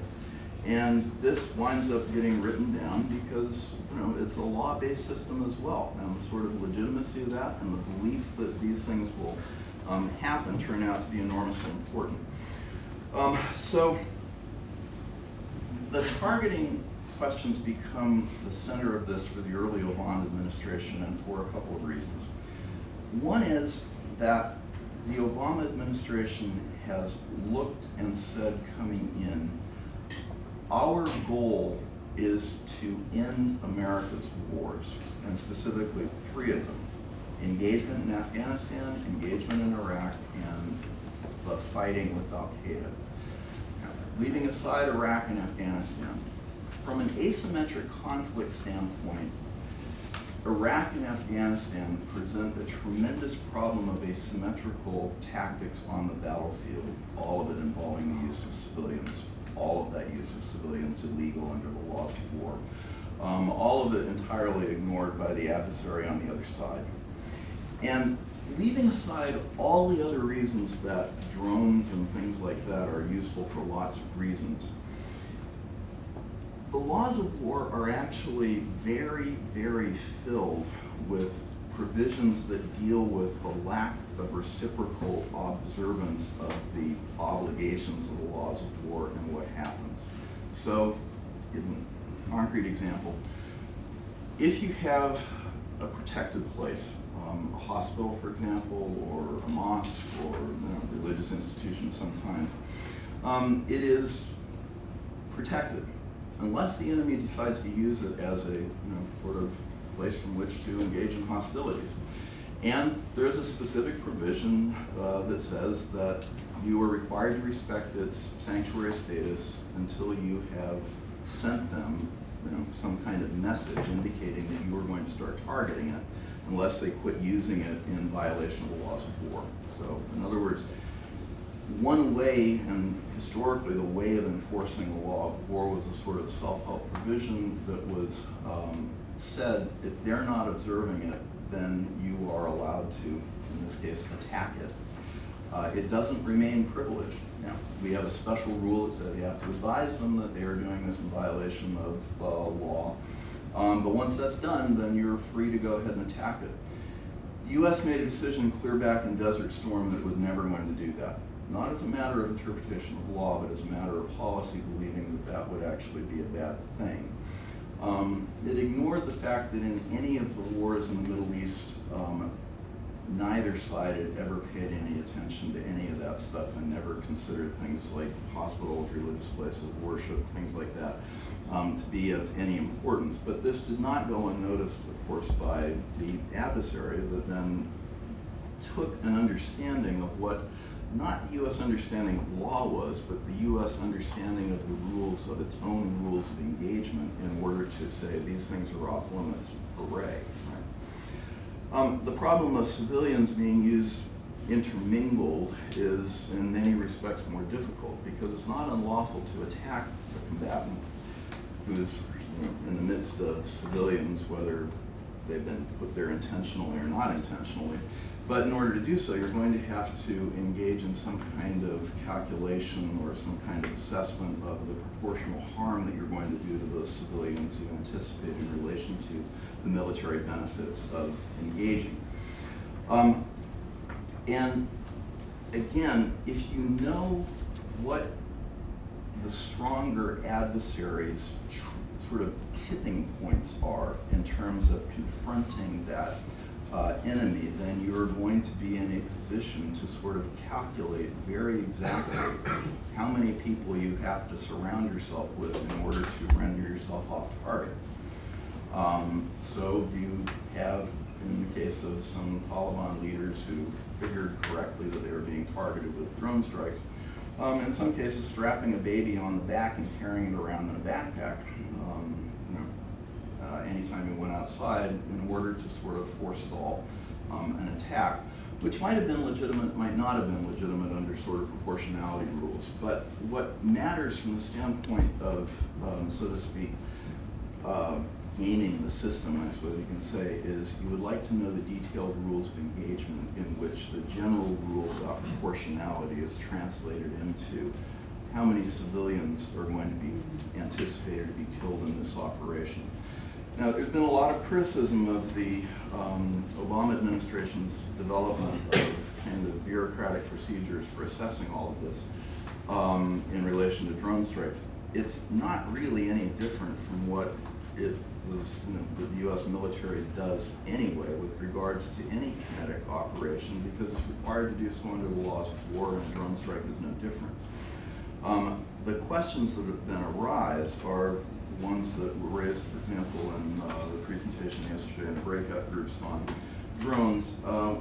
And this winds up getting written down because it's a law-based system as well. And the sort of legitimacy of that and the belief that these things will happen turn out to be enormously important. So the targeting questions become the center of this for the early Obama administration, and for a couple of reasons. One is that the Obama administration has looked and said coming in, our goal is to end America's wars, and specifically 3 of them: engagement in Afghanistan, engagement in Iraq, and the fighting with Al-Qaeda. Leaving aside Iraq and Afghanistan, from an asymmetric conflict standpoint, Iraq and Afghanistan present a tremendous problem of asymmetrical tactics on the battlefield, all of it involving the use of civilians, all of that use of civilians illegal under the laws of war, all of it entirely ignored by the adversary on the other side. And leaving aside all the other reasons that drones and things like that are useful for lots of reasons, the laws of war are actually very, very filled with provisions that deal with the lack of reciprocal observance of the obligations of the laws of war and what happens. So, give a concrete example. If you have a protected place, a hospital, for example, or a mosque, or religious institution of some kind, it is protected unless the enemy decides to use it as a sort of place from which to engage in hostilities. And there's a specific provision that says that you are required to respect its sanctuary status until you have sent them some kind of message indicating that you are going to start targeting it, unless they quit using it in violation of the laws of war. So, in other words, one way, and historically the way of enforcing the law of war was a sort of self-help provision that was said, if they're not observing it, then you are allowed to, in this case, attack it. It doesn't remain privileged. Now, we have a special rule that says you have to advise them that they are doing this in violation of law. But once that's done, then you're free to go ahead and attack it. The U.S. made a decision clear back in Desert Storm that it was never going to do that. Not as a matter of interpretation of law, but as a matter of policy, believing that that would actually be a bad thing. It ignored the fact that in any of the wars in the Middle East, neither side had ever paid any attention to any of that stuff and never considered things like hospitals, religious places of worship, things like that, to be of any importance. But this did not go unnoticed, of course, by the adversary that then took an understanding of what not the U.S. understanding of law was, but the U.S. understanding of the rules of its own rules of engagement in order to say these things are off limits. Hooray. Right? The problem of civilians being used intermingled is in many respects more difficult because it's not unlawful to attack a combatant who's in the midst of civilians, whether they've been put there intentionally or not intentionally. But in order to do so, you're going to have to engage in some kind of calculation or some kind of assessment of the proportional harm that you're going to do to those civilians you anticipate in relation to the military benefits of engaging. And again, if you know what the stronger adversaries' sort of tipping points are in terms of confronting that enemy, then you're going to be in a position to sort of calculate very exactly how many people you have to surround yourself with in order to render yourself off target. So you have, in the case of some Taliban leaders who figured correctly that they were being targeted with drone strikes, in some cases strapping a baby on the back and carrying it around in a backpack anytime you went outside in order to sort of forestall an attack, which might have been legitimate, might not have been legitimate under sort of proportionality rules. But what matters from the standpoint of, so to speak, gaming the system, I suppose you can say, is you would like to know the detailed rules of engagement in which the general rule about proportionality is translated into how many civilians are going to be anticipated to be killed in this operation. Now, there's been a lot of criticism of the Obama administration's development of kind of bureaucratic procedures for assessing all of this in relation to drone strikes. It's not really any different from what it was, the U.S. military does anyway with regards to any kinetic operation, because it's required to do so under the laws of war, and a drone strike is no different. The questions that then arise are ones that were raised, for example, in the presentation yesterday in the breakout groups on drones.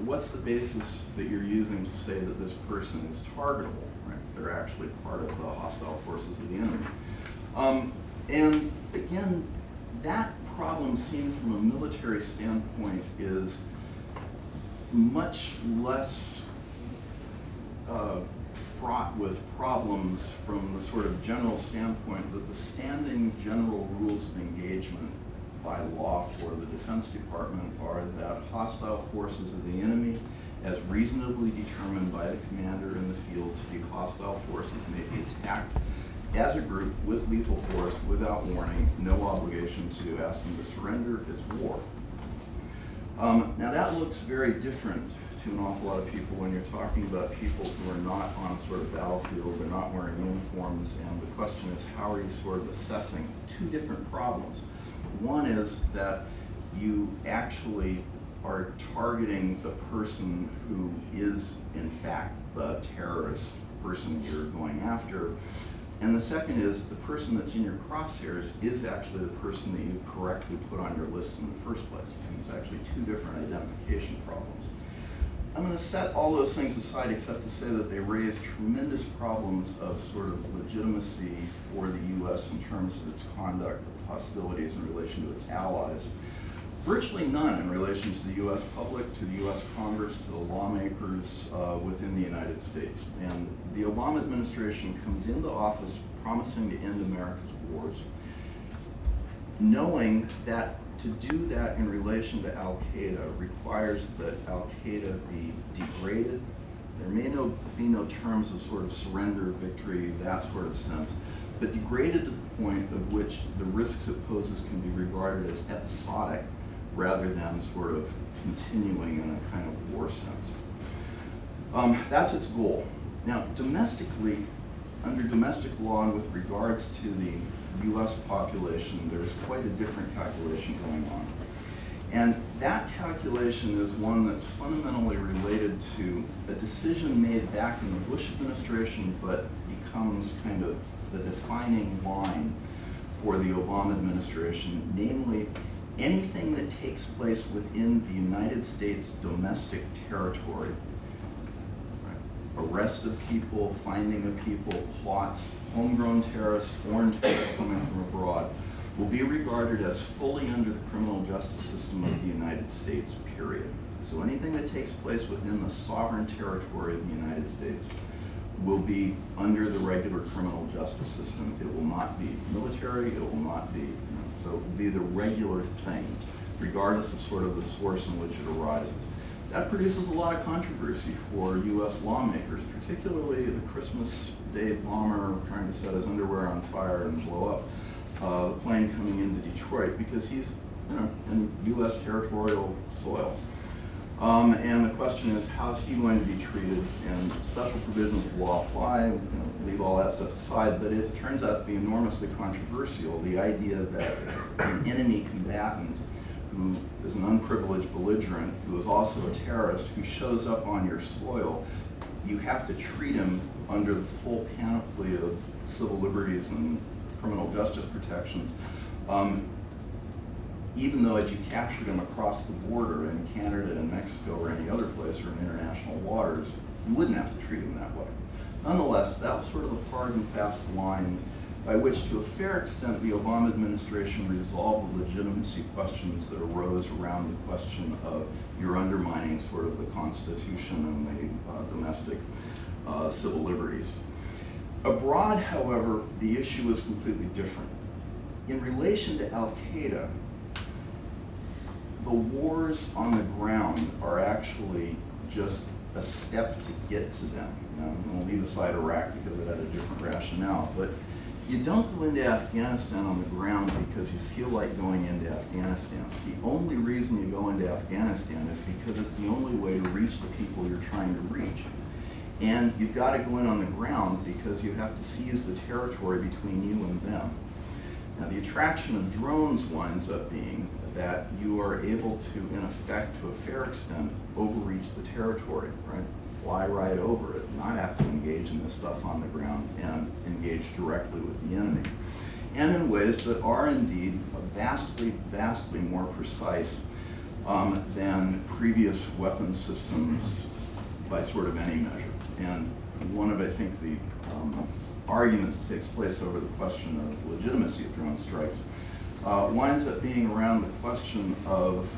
What's the basis that you're using to say that this person is targetable? Right? They're actually part of the hostile forces of the enemy. And again, that problem seen from a military standpoint is much less fraught with problems from the sort of general standpoint that the standing general rules of engagement by law for the Defense Department are that hostile forces of the enemy, as reasonably determined by the commander in the field to be hostile forces, may be attacked as a group with lethal force without warning, no obligation to ask them to surrender. It's war. Now that looks very different to an awful lot of people when you're talking about people who are not on a sort of battlefield, they're not wearing uniforms, and the question is, how are you sort of assessing two different problems? One is that you actually are targeting the person who is in fact the terrorist person you're going after. And the second is the person that's in your crosshairs is actually the person that you correctly put on your list in the first place. It's actually two different identification problems. I'm going to set all those things aside except to say that they raise tremendous problems of sort of legitimacy for the U.S. in terms of its conduct of hostilities in relation to its allies. Virtually none in relation to the U.S. public, to the U.S. Congress, to the lawmakers within the United States. And the Obama administration comes into office promising to end America's wars, knowing that to do that in relation to Al-Qaeda requires that Al-Qaeda be degraded. There may be no terms of sort of surrender, victory, that sort of sense, but degraded to the point of which the risks it poses can be regarded as episodic rather than sort of continuing in a kind of war sense. That's its goal. Now, domestically, under domestic law and with regards to the U.S. population, there's quite a different calculation going on. And that calculation is one that's fundamentally related to a decision made back in the Bush administration, but becomes kind of the defining line for the Obama administration, namely anything that takes place within the United States domestic territory. Arrest of people, finding of people, plots, homegrown terrorists, foreign terrorists coming from abroad, will be regarded as fully under the criminal justice system of the United States, period. So anything that takes place within the sovereign territory of the United States will be under the regular criminal justice system. It will not be military, it will not be, so it will be the regular thing, regardless of sort of the source in which it arises. That produces a lot of controversy for U.S. lawmakers, particularly the Christmas Day bomber trying to set his underwear on fire and blow up the plane coming into Detroit, because he's in U.S. territorial soil. And the question is, how's he going to be treated? And special provisions of law apply, leave all that stuff aside, but it turns out to be enormously controversial. The idea that an enemy combatant who is an unprivileged belligerent, who is also a terrorist, who shows up on your soil, you have to treat him under the full panoply of civil liberties and criminal justice protections, even though if you captured him across the border in Canada and Mexico or any other place or in international waters, you wouldn't have to treat him that way. Nonetheless, that was sort of the hard and fast line by which, to a fair extent, the Obama administration resolved the legitimacy questions that arose around the question of you're undermining sort of the Constitution and the domestic civil liberties. Abroad, however, the issue is completely different. In relation to Al-Qaeda, the wars on the ground are actually just a step to get to them. We'll leave aside Iraq because it had a different rationale, but you don't go into Afghanistan on the ground because you feel like going into Afghanistan. The only reason you go into Afghanistan is because it's the only way to reach the people you're trying to reach. And you've got to go in on the ground because you have to seize the territory between you and them. Now, the attraction of drones winds up being that you are able to, in effect, to a fair extent, overreach the territory, right? Fly right over it, not have to engage in this stuff on the ground and engage directly with the enemy. And in ways that are indeed vastly, vastly more precise than previous weapon systems by sort of any measure. And one of, I think, the arguments that takes place over the question of legitimacy of drone strikes winds up being around the question of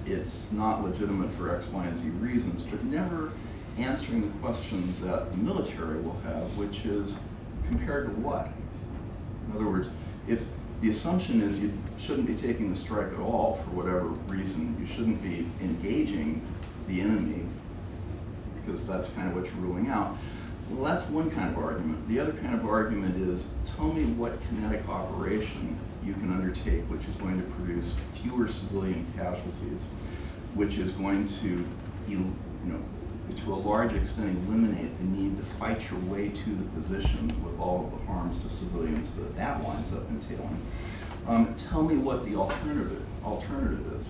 it's not legitimate for X, Y, and Z reasons, but never answering the question that the military will have, which is compared to what? In other words, if the assumption is you shouldn't be taking the strike at all for whatever reason, you shouldn't be engaging the enemy because that's kind of what you're ruling out, well, that's one kind of argument. The other kind of argument is, tell me what kinetic operation you can undertake which is going to produce fewer civilian casualties, which is going to, to a large extent eliminate the need to fight your way to the position with all of the harms to civilians that winds up entailing. Tell me what the alternative is.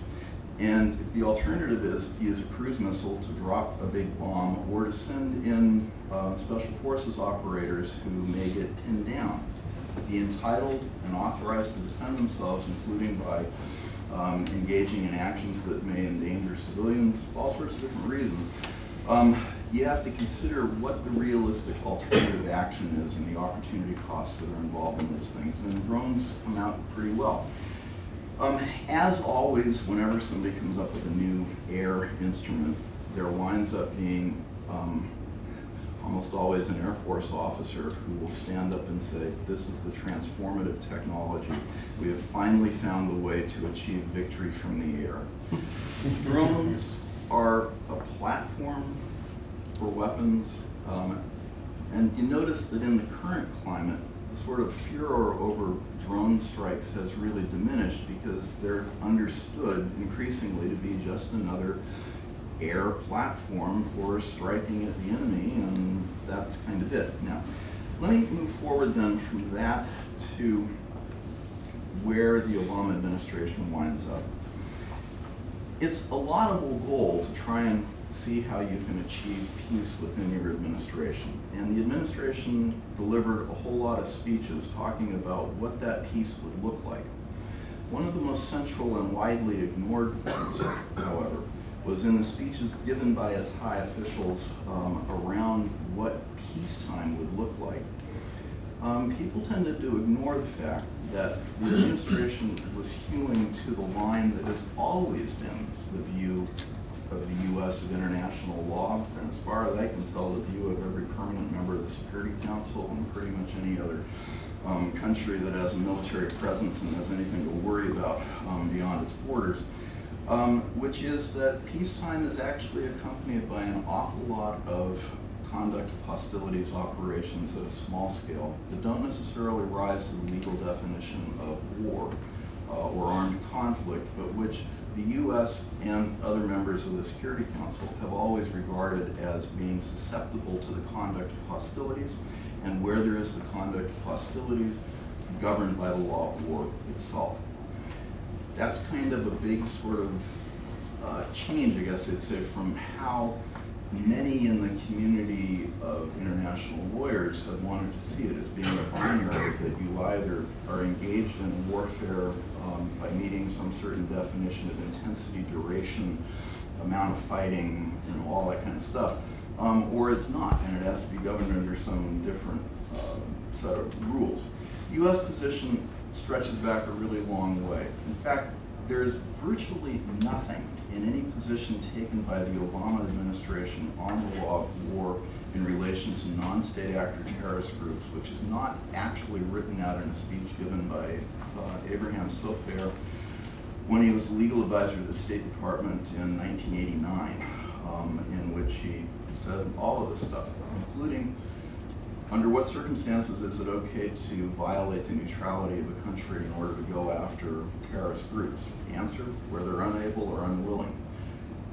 And if the alternative is to use a cruise missile to drop a big bomb or to send in special forces operators who may get pinned down, be entitled and authorized to defend themselves, including by engaging in actions that may endanger civilians, all sorts of different reasons, you have to consider what the realistic alternative action is and the opportunity costs that are involved in those things. And drones come out pretty well. As always, whenever somebody comes up with a new air instrument, there winds up being almost always an Air Force officer who will stand up and say, this is the transformative technology. We have finally found the way to achieve victory from the air. Drones are a platform for weapons, and you notice that in the current climate, the sort of furor over drone strikes has really diminished because they're understood increasingly to be just another air platform for striking at the enemy, and that's kind of it. Now, let me move forward then from that to where the Obama administration winds up. It's a laudable goal to try and see how you can achieve peace within your administration. And the administration delivered a whole lot of speeches talking about what that peace would look like. One of the most central and widely ignored points, however, was in the speeches given by its high officials around what peacetime would look like. People tended to ignore the fact that the administration was hewing to the line that has always been the view of the U.S. of international law, and as far as I can tell, the view of every permanent member of the Security Council and pretty much any other country that has a military presence and has anything to worry about beyond its borders, which is that peacetime is actually accompanied by an awful lot of conduct of hostilities operations at a small scale that don't necessarily rise to the legal definition of war or armed conflict, but which the U.S. and other members of the Security Council have always regarded as being susceptible to the conduct of hostilities, and where there is the conduct of hostilities governed by the law of war itself. That's kind of a big sort of change, I guess I'd say, from how many in the community of international lawyers have wanted to see it as being a binary, that you either are engaged in warfare by meeting some certain definition of intensity, duration, amount of fighting, all that kind of stuff, or it's not, and it has to be governed under some different set of rules. The U.S. position stretches back a really long way. In fact, there is virtually nothing in any position taken by the Obama administration on the law of war in relation to non-state actor terrorist groups, which is not actually written out in a speech given by Abraham Sofair when he was legal advisor to the State Department in 1989, in which he said all of this stuff, including under what circumstances is it okay to violate the neutrality of a country in order to go after terrorist groups? The answer, where they're unable or unwilling.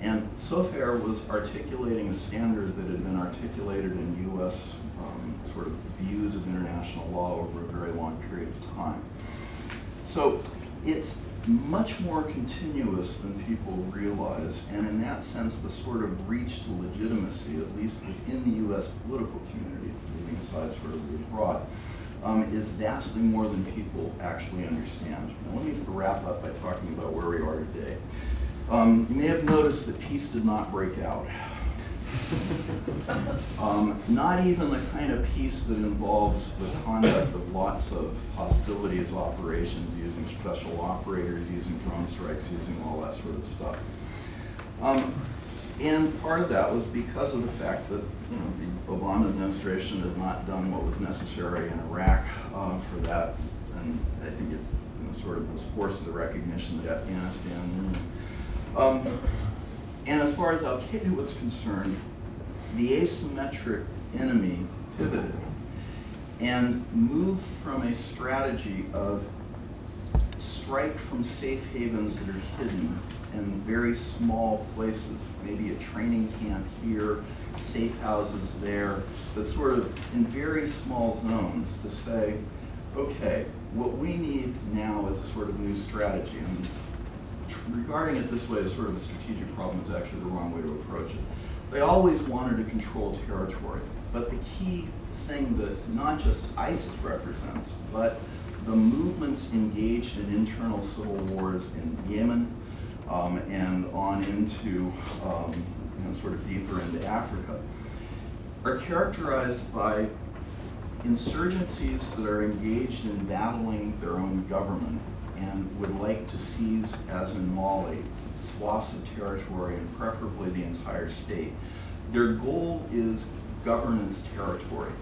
And Sofair was articulating a standard that had been articulated in U.S. Sort of views of international law over a very long period of time. So it's much more continuous than people realize, and in that sense, the sort of reach to legitimacy, at least within the U.S. political community, leaving aside sort of the abroad, is vastly more than people actually understand. Now, let me wrap up by talking about where we are today. You may have noticed that peace did not break out. Not even the kind of peace that involves the conduct of lots of hostilities operations, using special operators, using drone strikes, using all that sort of stuff. And part of that was because of the fact that the Obama administration had not done what was necessary in Iraq for that, and I think it sort of was forced to the recognition that Afghanistan. And as far as Al-Qaeda was concerned, the asymmetric enemy pivoted and moved from a strategy of strike from safe havens that are hidden in very small places, maybe a training camp here, safe houses there, but sort of in very small zones to say, okay, what we need now is a sort of new strategy. And regarding it this way as sort of a strategic problem is actually the wrong way to approach it. They always wanted to control territory, but the key thing that not just ISIS represents, but the movements engaged in internal civil wars in Yemen and on into sort of deeper into Africa are characterized by insurgencies that are engaged in battling their own government and would like to seize, as in Mali, swaths of territory and preferably the entire state. Their goal is governance territory,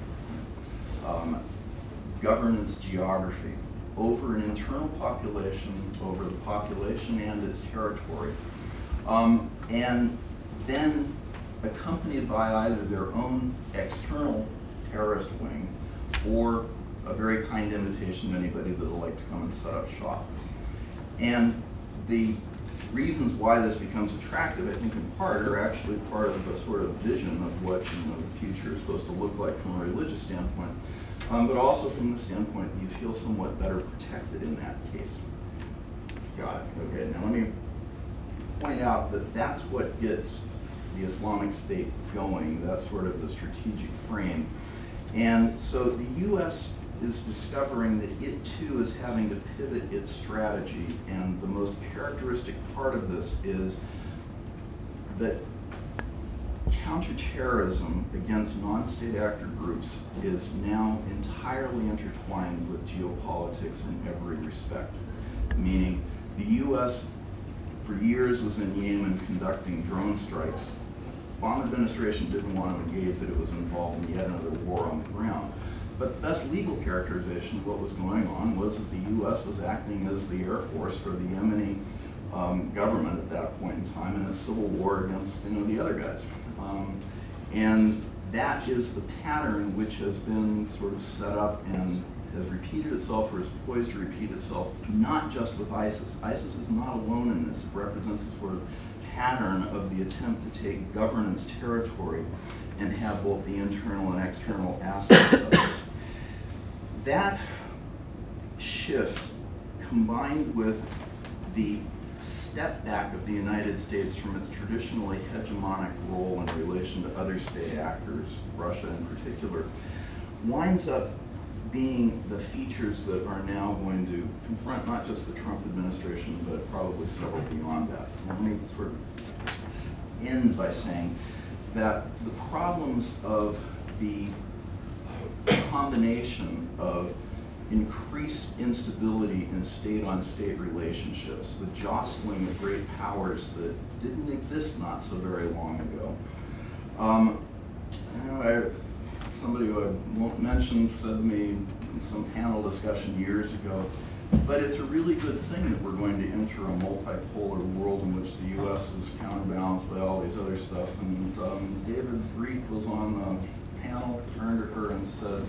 governance geography, over an internal population, over the population and its territory, and then accompanied by either their own external terrorist wing or a very kind invitation to anybody that would like to come and set up shop. And the reasons why this becomes attractive, I think in part, are actually part of the sort of vision of what the future is supposed to look like from a religious standpoint, but also from the standpoint that you feel somewhat better protected in that case. Got it. Okay, now let me point out that that's what gets the Islamic State going. That's sort of the strategic frame. And so the U.S. is discovering that it too is having to pivot its strategy, and the most characteristic part of this is that counterterrorism against non-state actor groups is now entirely intertwined with geopolitics in every respect. Meaning the U.S. for years was in Yemen conducting drone strikes. The Obama administration didn't want to engage that it was involved in yet another war on the ground. But the best legal characterization of what was going on was that the U.S. was acting as the Air Force for the Yemeni government at that point in time in a civil war against the other guys. And that is the pattern which has been sort of set up and has repeated itself or is poised to repeat itself, not just with ISIS. ISIS is not alone in this. It represents a sort of pattern of the attempt to take governance territory and have both the internal and external aspects of it. That shift, combined with the step back of the United States from its traditionally hegemonic role in relation to other state actors, Russia in particular, winds up being the features that are now going to confront not just the Trump administration, but probably several beyond that. Let me sort of end by saying that the problems of the combination of increased instability in state-on-state relationships, the jostling of great powers that didn't exist not so very long ago. Somebody who I won't mention said to me in some panel discussion years ago, but it's a really good thing that we're going to enter a multipolar world in which the U.S. is counterbalanced by all these other stuff. And David Reef was on the panel, turned to her and said,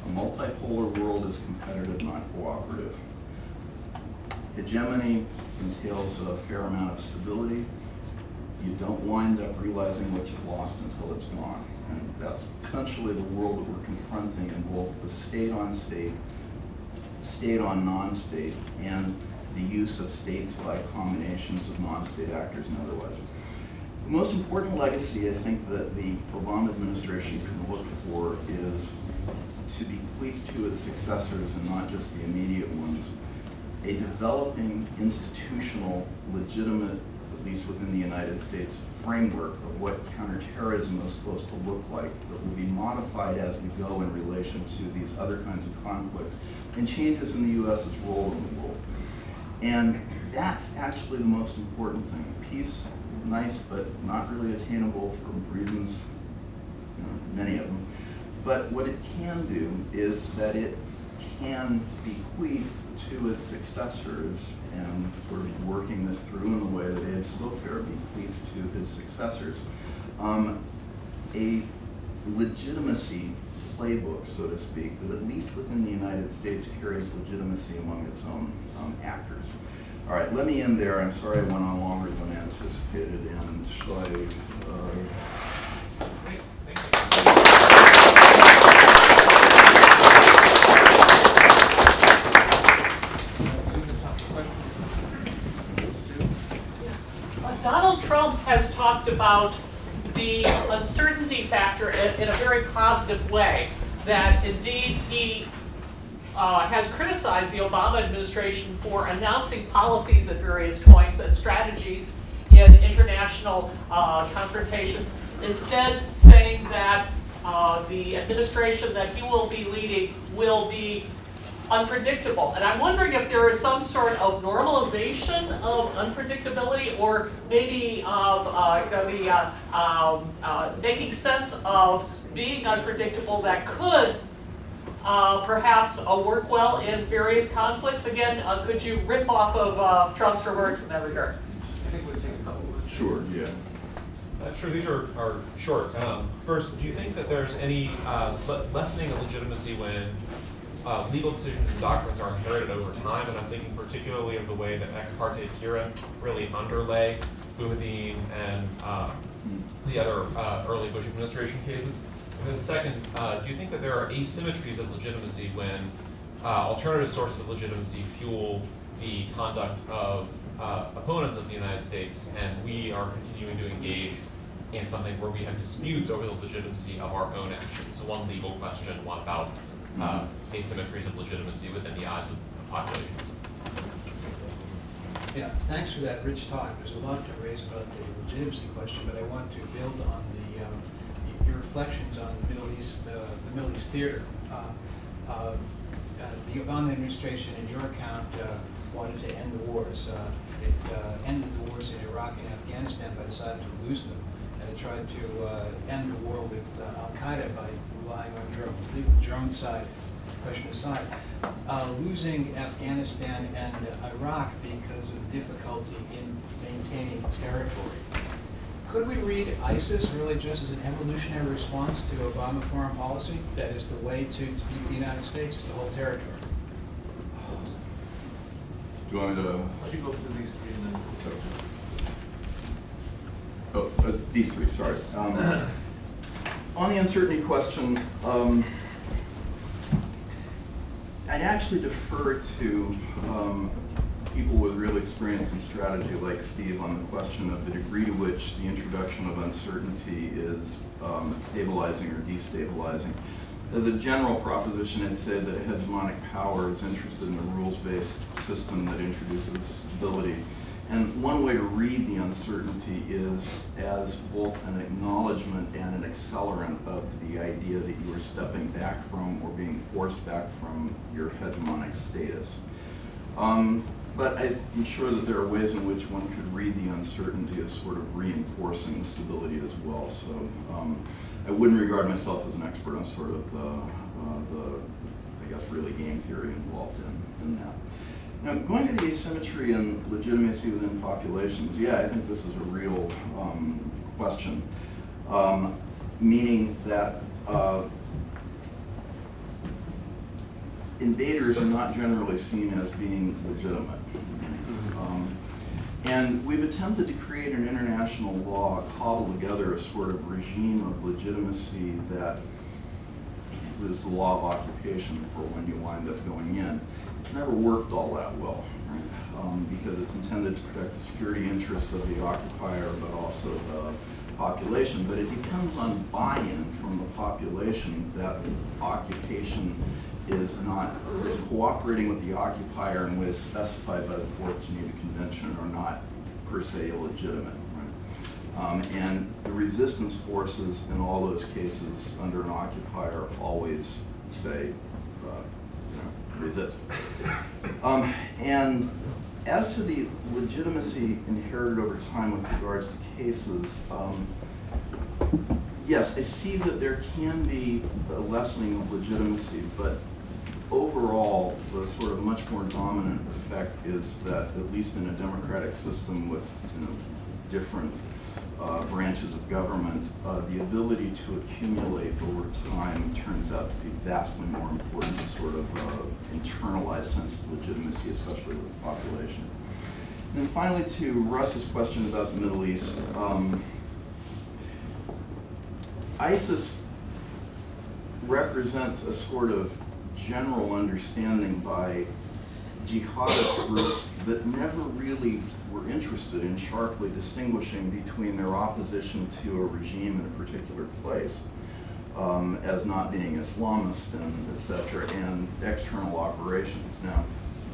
a multipolar world is competitive, not cooperative. Hegemony entails a fair amount of stability. You don't wind up realizing what you've lost until it's gone. And that's essentially the world that we're confronting in both the state-on-state, state-on-non-state, and the use of states by combinations of non-state actors and otherwise. The most important legacy I think that the Obama administration can look for is to bequeath to its successors, and not just the immediate ones, a developing institutional, legitimate, at least within the United States, framework of what counterterrorism is supposed to look like that will be modified as we go in relation to these other kinds of conflicts and changes in the U.S.'s role in the world. And that's actually the most important thing. Peace, nice, but not really attainable for reasons, many of them. But what it can do is that it can bequeath to its successors, and sort of working this through in the way that Abe Slofair bequeathed to his successors, a legitimacy playbook, so to speak, that at least within the United States carries legitimacy among its own actors. All right, let me end there. I'm sorry I went on longer than anticipated, and shall I... Great, thank you. about the uncertainty factor in a very positive way, that indeed he has criticized the Obama administration for announcing policies at various points and strategies in international confrontations, instead saying that the administration that he will be leading will be unpredictable. And I'm wondering if there is some sort of normalization of unpredictability, or maybe making sense of being unpredictable that could perhaps work well in various conflicts. Again, could you rip off of Trump's remarks in that regard? I think we'll take a couple of Sure, yeah. Sure, these are short. First, do you think that there's any lessening of legitimacy when legal decisions and doctrines are inherited over time? And I'm thinking particularly of the way that ex parte Kira really underlay Boumediene and the other early Bush administration cases. And then second, do you think that there are asymmetries of legitimacy when alternative sources of legitimacy fuel the conduct of opponents of the United States, and we are continuing to engage in something where we have disputes over the legitimacy of our own actions? So one legal question, one about asymmetries of legitimacy within the eyes of populations. Yeah, thanks for that rich talk. There's a lot to raise about the legitimacy question, but I want to build on your reflections on the Middle East theater. The Obama administration, in your account, wanted to end the wars. It ended the wars in Iraq and Afghanistan by deciding to lose them, and it tried to end the war with Al-Qaeda by relying on drones. Leave the drone side question aside. Losing Afghanistan and Iraq because of difficulty in maintaining territory. Could we read ISIS really just as an evolutionary response to Obama foreign policy? That is the way to beat the United States is to hold territory. Do you want me to? Why don't you go through these three and then These three, sorry. On the uncertainty question, I'd actually defer to people with real experience in strategy like Steve on the question of the degree to which the introduction of uncertainty is stabilizing or destabilizing. The general proposition, I'd say that a hegemonic power is interested in a rules-based system that introduces stability. And one way to read the uncertainty is as both an acknowledgement and an accelerant of the idea that you are stepping back from or being forced back from your hegemonic status. But I'm sure that there are ways in which one could read the uncertainty as sort of reinforcing stability as well. So I wouldn't regard myself as an expert on sort of the I guess, really game theory involved in that. Now, going to the asymmetry and legitimacy within populations, yeah, I think this is a real question, meaning that invaders are not generally seen as being legitimate. And we've attempted to create an international law, cobble together a sort of regime of legitimacy that is the law of occupation for when you wind up going in. It's never worked all that well, right? Because it's intended to protect the security interests of the occupier, but also the population. But it depends on buy-in from the population that occupation is not cooperating with the occupier in ways specified by the Fourth Geneva Convention are not per se illegitimate. Right? And the resistance forces in all those cases under an occupier always say, resist. And as to the legitimacy inherited over time with regards to cases, yes, I see that there can be a lessening of legitimacy, but overall, the sort of much more dominant effect is that, at least in a democratic system with different branches of government, the ability to accumulate over time turns out to be vastly more important to sort of internalized sense of legitimacy, especially with the population. And then finally, to Russ's question about the Middle East, ISIS represents a sort of general understanding by jihadist groups that never really were interested in sharply distinguishing between their opposition to a regime in a particular place as not being Islamist and et cetera, and external operations. Now,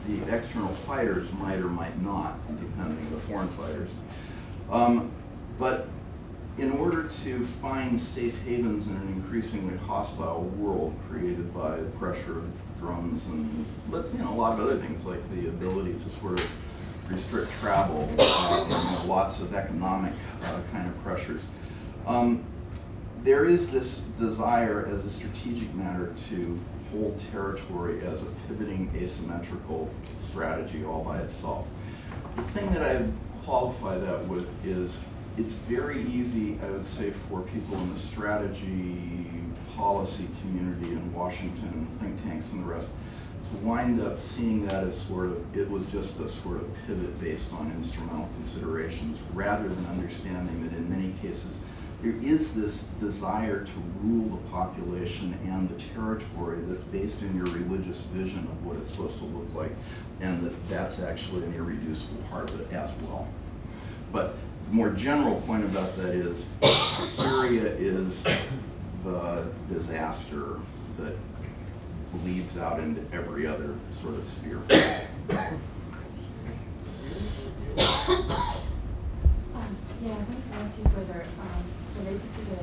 the external fighters might or might not, depending on the foreign fighters. But in order to find safe havens in an increasingly hostile world created by the pressure of drones and a lot of other things like the ability to sort of restrict travel and lots of economic kind of pressures, there is this desire as a strategic matter to hold territory as a pivoting asymmetrical strategy all by itself. The thing that I qualify that with is it's very easy, I would say, for people in the strategy policy community in Washington and think tanks and the rest to wind up seeing that as sort of, it was just a sort of pivot based on instrumental considerations rather than understanding that in many cases there is this desire to rule the population and the territory that's based in your religious vision of what it's supposed to look like, and that's actually an irreducible part of it as well. But the more general point about that is Syria is the disaster that bleeds out into every other sort of sphere. Yeah, I want to ask you whether, related to the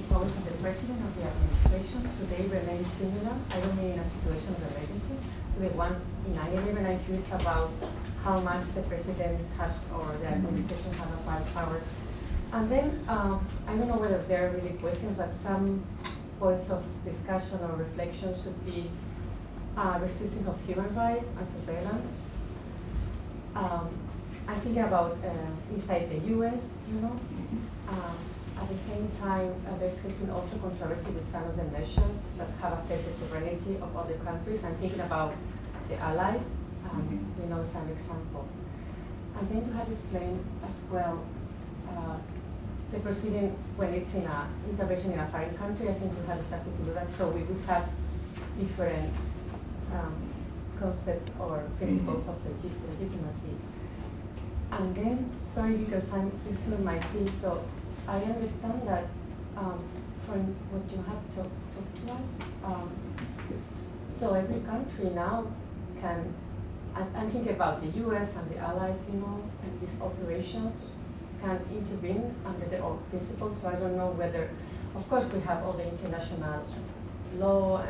powers of the president of the administration, do they remain similar? I don't mean in a situation of emergency, to the ones in 9/11. I'm curious about how much the president has or the administration have about power. And then, I don't know whether there are really questions, but some points of discussion or reflection should be restriction of human rights and surveillance. I'm thinking about inside the US, at the same time, there's been also controversy with some of the measures that have affected the sovereignty of other countries. I'm thinking about the allies, some examples. And then to have explained as well the proceeding when it's in an intervention in a foreign country. I think we have started to do that, so we would have different concepts or principles of legitimacy. And then, sorry, because this is not my field, so I understand that from what you have talked to us, so every country now can, I'm thinking about the US and the allies, and these operations can intervene under their own principles. So I don't know whether, of course, we have all the international law,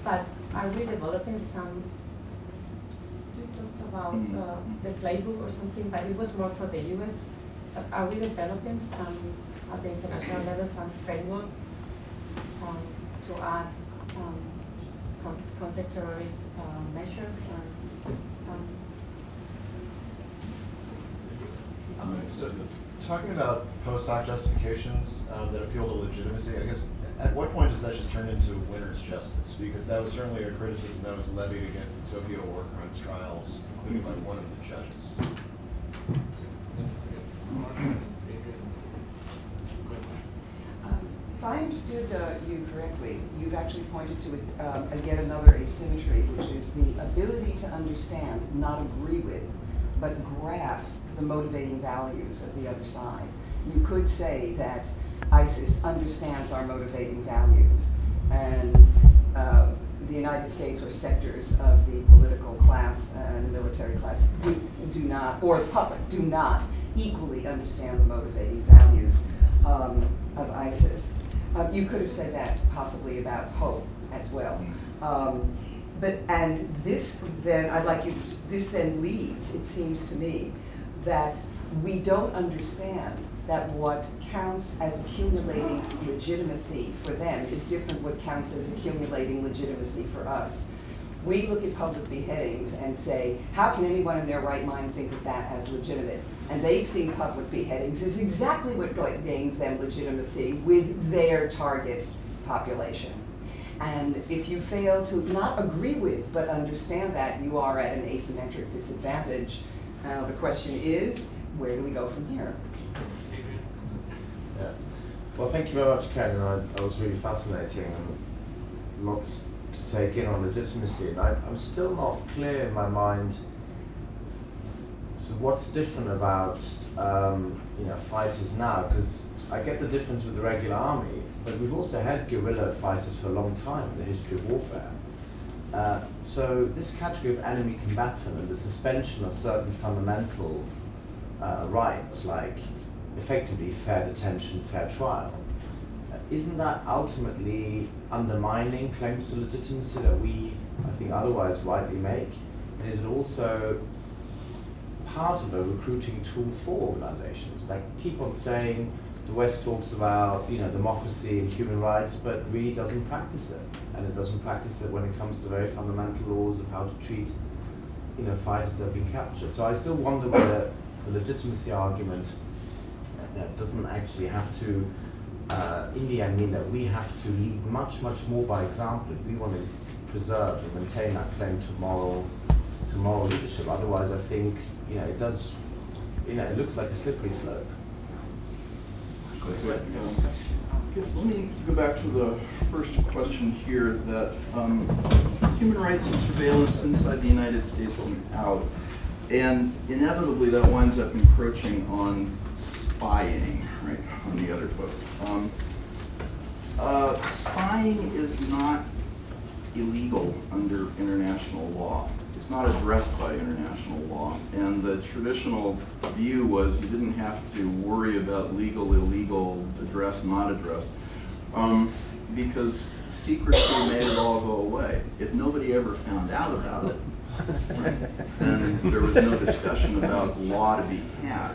but are we developing some? You talked about the playbook or something, but it was more for the US. Are we developing some at the international level, some framework to add counter-terrorist measures? So, talking about post hoc justifications that appeal to legitimacy, I guess, at what point does that just turn into winner's justice? Because that was certainly a criticism that was levied against the Tokyo war crimes trials, including by one of the judges. If I understood you correctly, you've actually pointed to yet another asymmetry, which is the ability to understand, not agree with, but grasp the motivating values of the other side. You could say that ISIS understands our motivating values, and the United States or sectors of the political class and the military class do not, or the public, do not equally understand the motivating values of ISIS. You could have said that possibly about hope as well. This then leads, it seems to me, that we don't understand that what counts as accumulating legitimacy for them is different what counts as accumulating legitimacy for us. We look at public beheadings and say, how can anyone in their right mind think of that as legitimate? And they see public beheadings as exactly what gains them legitimacy with their target population. And if you fail to not agree with, but understand that, you are at an asymmetric disadvantage. The question is, where do we go from here? Yeah. Well, thank you very much, Ken. That was really fascinating. Lots to take in on legitimacy, and I'm still not clear in my mind. So what's different about fighters now? Because I get the difference with the regular army, but we've also had guerrilla fighters for a long time in the history of warfare. So this category of enemy combatant and the suspension of certain fundamental rights, like effectively fair detention, fair trial, isn't that ultimately undermining claims to legitimacy that we, I think, otherwise rightly make? And is it also part of a recruiting tool for organizations that keep on saying the West talks about democracy and human rights, but really doesn't practice it, and it doesn't practice it when it comes to very fundamental laws of how to treat fighters that have been captured. So I still wonder whether the legitimacy argument doesn't actually have to in the end mean that we have to lead much more by example if we want to preserve and maintain that claim to moral leadership. Otherwise, I think it does. It looks like a slippery slope. I guess let me go back to the first question here, that human rights and surveillance inside the United States and out, and inevitably that winds up encroaching on spying, right, on the other folks. Spying is not illegal under international law. It's not addressed by international law, and the traditional view was you didn't have to worry about legal, illegal, addressed, not addressed, because secrecy made it all go away. If nobody ever found out about it, then there was no discussion about law to be had.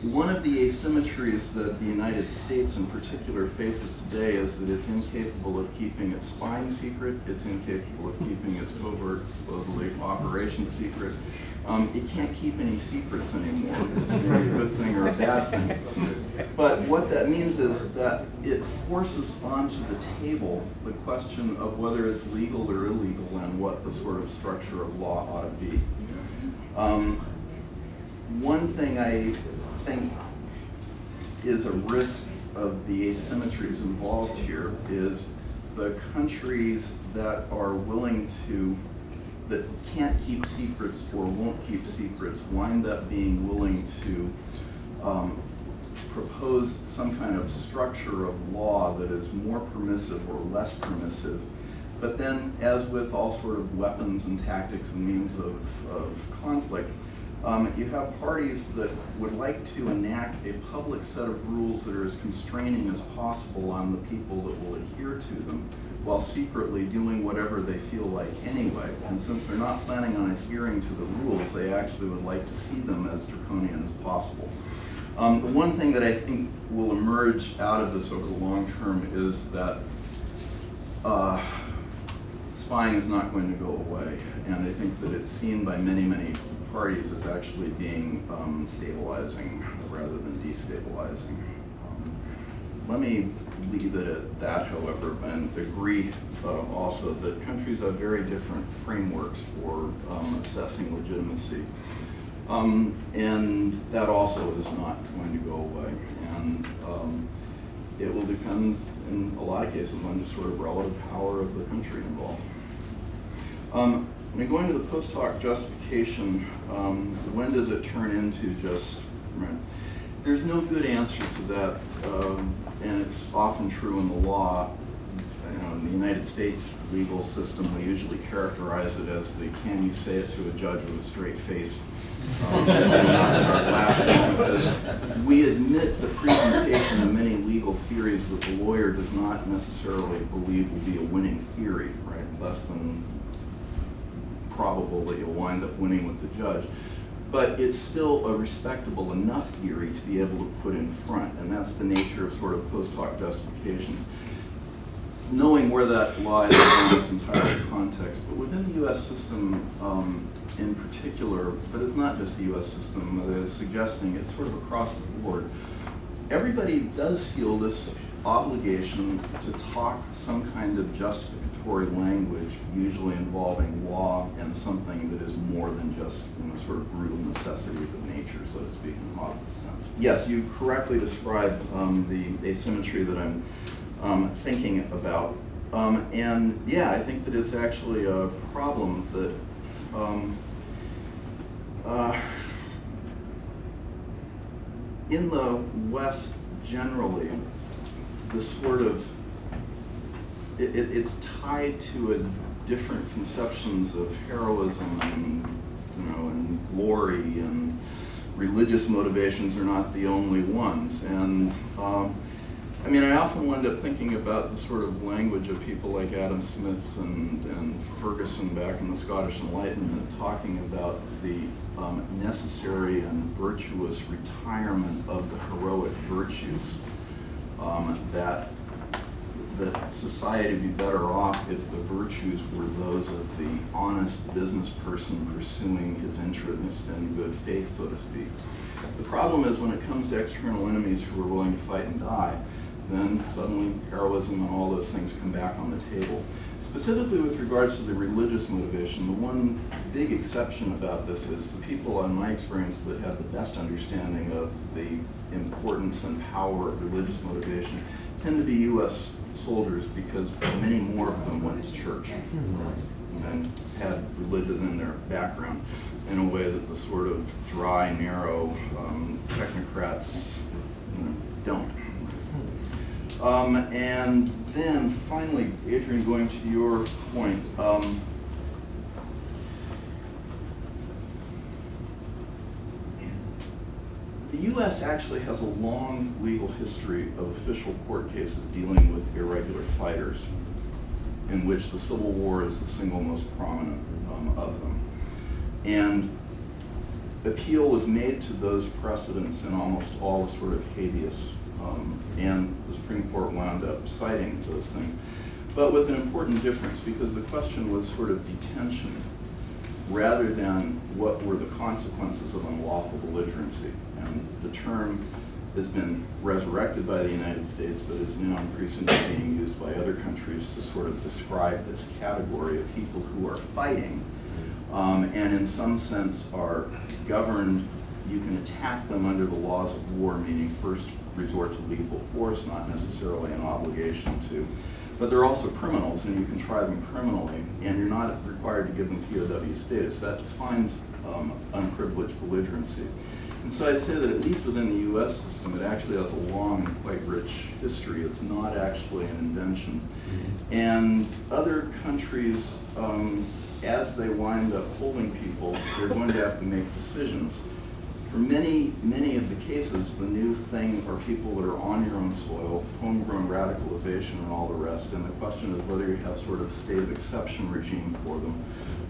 One of the asymmetries that the United States in particular faces today is that it's incapable of keeping its spying secret, it's incapable of keeping its covert, supposedly, operation secret. It can't keep any secrets anymore, which may be a good thing or a bad thing. But what that means is that it forces onto the table the question of whether it's legal or illegal and what the sort of structure of law ought to be. One thing I think is a risk of the asymmetries involved here is the countries that are willing to, that can't keep secrets or won't keep secrets, wind up being willing to propose some kind of structure of law that is more permissive or less permissive. But then, as with all sort of weapons and tactics and means of conflict, you have parties that would like to enact a public set of rules that are as constraining as possible on the people that will adhere to them, while secretly doing whatever they feel like anyway. And since they're not planning on adhering to the rules, they actually would like to see them as draconian as possible. The one thing that I think will emerge out of this over the long term is that spying is not going to go away. And I think that it's seen by many parties as actually being stabilizing rather than destabilizing. Let me leave it at that, however, and agree also that countries have very different frameworks for assessing legitimacy. And that also is not going to go away. And it will depend, in a lot of cases, on just sort of relative power of the country involved. Going to the post hoc justification, when does it turn into just, right? There's no good answer to that, and it's often true in the law. In the United States legal system, we usually characterize it as the can you say it to a judge with a straight face and not start laughing, because we admit the presentation of many legal theories that the lawyer does not necessarily believe will be a winning theory, right? Less than probable that you'll wind up winning with the judge. But it's still a respectable enough theory to be able to put in front, and that's the nature of sort of post hoc justification. Knowing where that lies in its entire context, but within the U.S. system in particular, but it's not just the U.S. system that is suggesting, it's sort of across the board. Everybody does feel this obligation to talk some kind of justificatory language, usually involving law and something that is more than just sort of brutal necessities of nature, so to speak, in the modern sense. Yes, you correctly described the asymmetry that I'm thinking about. And yeah, I think that it's actually a problem that in the West generally, the sort of, it's tied to a different conceptions of heroism and, and glory, and religious motivations are not the only ones. And I mean, I often wind up thinking about the sort of language of people like Adam Smith and Ferguson back in the Scottish Enlightenment, talking about the necessary and virtuous retirement of the heroic virtues, that society would be better off if the virtues were those of the honest business person pursuing his interest in good faith, so to speak. The problem is when it comes to external enemies who are willing to fight and die, then suddenly heroism and all those things come back on the table. Specifically with regards to the religious motivation, the one big exception about this is the people, in my experience, that have the best understanding of the importance and power of religious motivation tend to be U.S. soldiers, because many more of them went to church and had religion in their background in a way that the sort of dry, narrow technocrats don't. And then finally, Adrian, going to your point, the U.S. actually has a long legal history of official court cases dealing with irregular fighters, in which the Civil War is the single most prominent of them. And appeal was made to those precedents in almost all sort of habeas, and the Supreme Court wound up citing those things, but with an important difference, because the question was sort of detention rather than what were the consequences of unlawful belligerency. And the term has been resurrected by the United States, but is now increasingly being used by other countries to sort of describe this category of people who are fighting, and in some sense are governed. You can attack them under the laws of war, meaning first resort to lethal force, not necessarily an obligation to. But they're also criminals, and you can try them criminally, and you're not required to give them POW status. That defines unprivileged belligerency. And so I'd say that at least within the U.S. system, it actually has a long and quite rich history. It's not actually an invention. And other countries, as they wind up holding people, they're going to have to make decisions. For many of the cases, the new thing are people that are on your own soil, homegrown radicalization and all the rest, and the question is whether you have sort of state of exception regime for them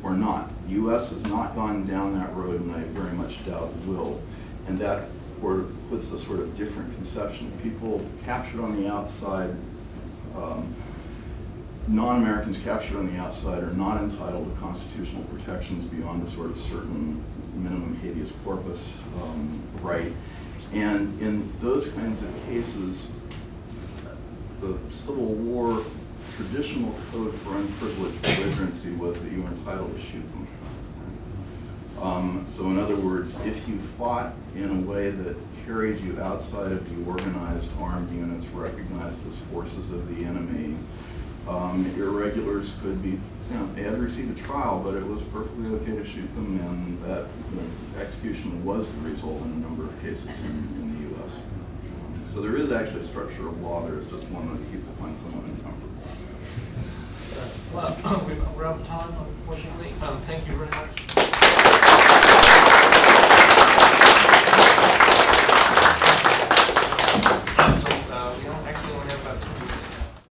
or not. The U.S. has not gone down that road, and I very much doubt will. And that puts a sort of different conception. People captured on the outside, non-Americans captured on the outside are not entitled to constitutional protections beyond a sort of certain minimum habeas corpus right. And in those kinds of cases, the Civil War traditional code for unprivileged belligerency was that you were entitled to shoot them. So in other words, if you fought in a way that carried you outside of the organized armed units recognized as forces of the enemy, irregulars could be, they had to receive a trial, but it was perfectly okay to shoot them, and that execution was the result in a number of cases in the U.S. So there is actually a structure of law. There is just one that people find somewhat uncomfortable. Well, we're out of time, unfortunately. Thank you very much.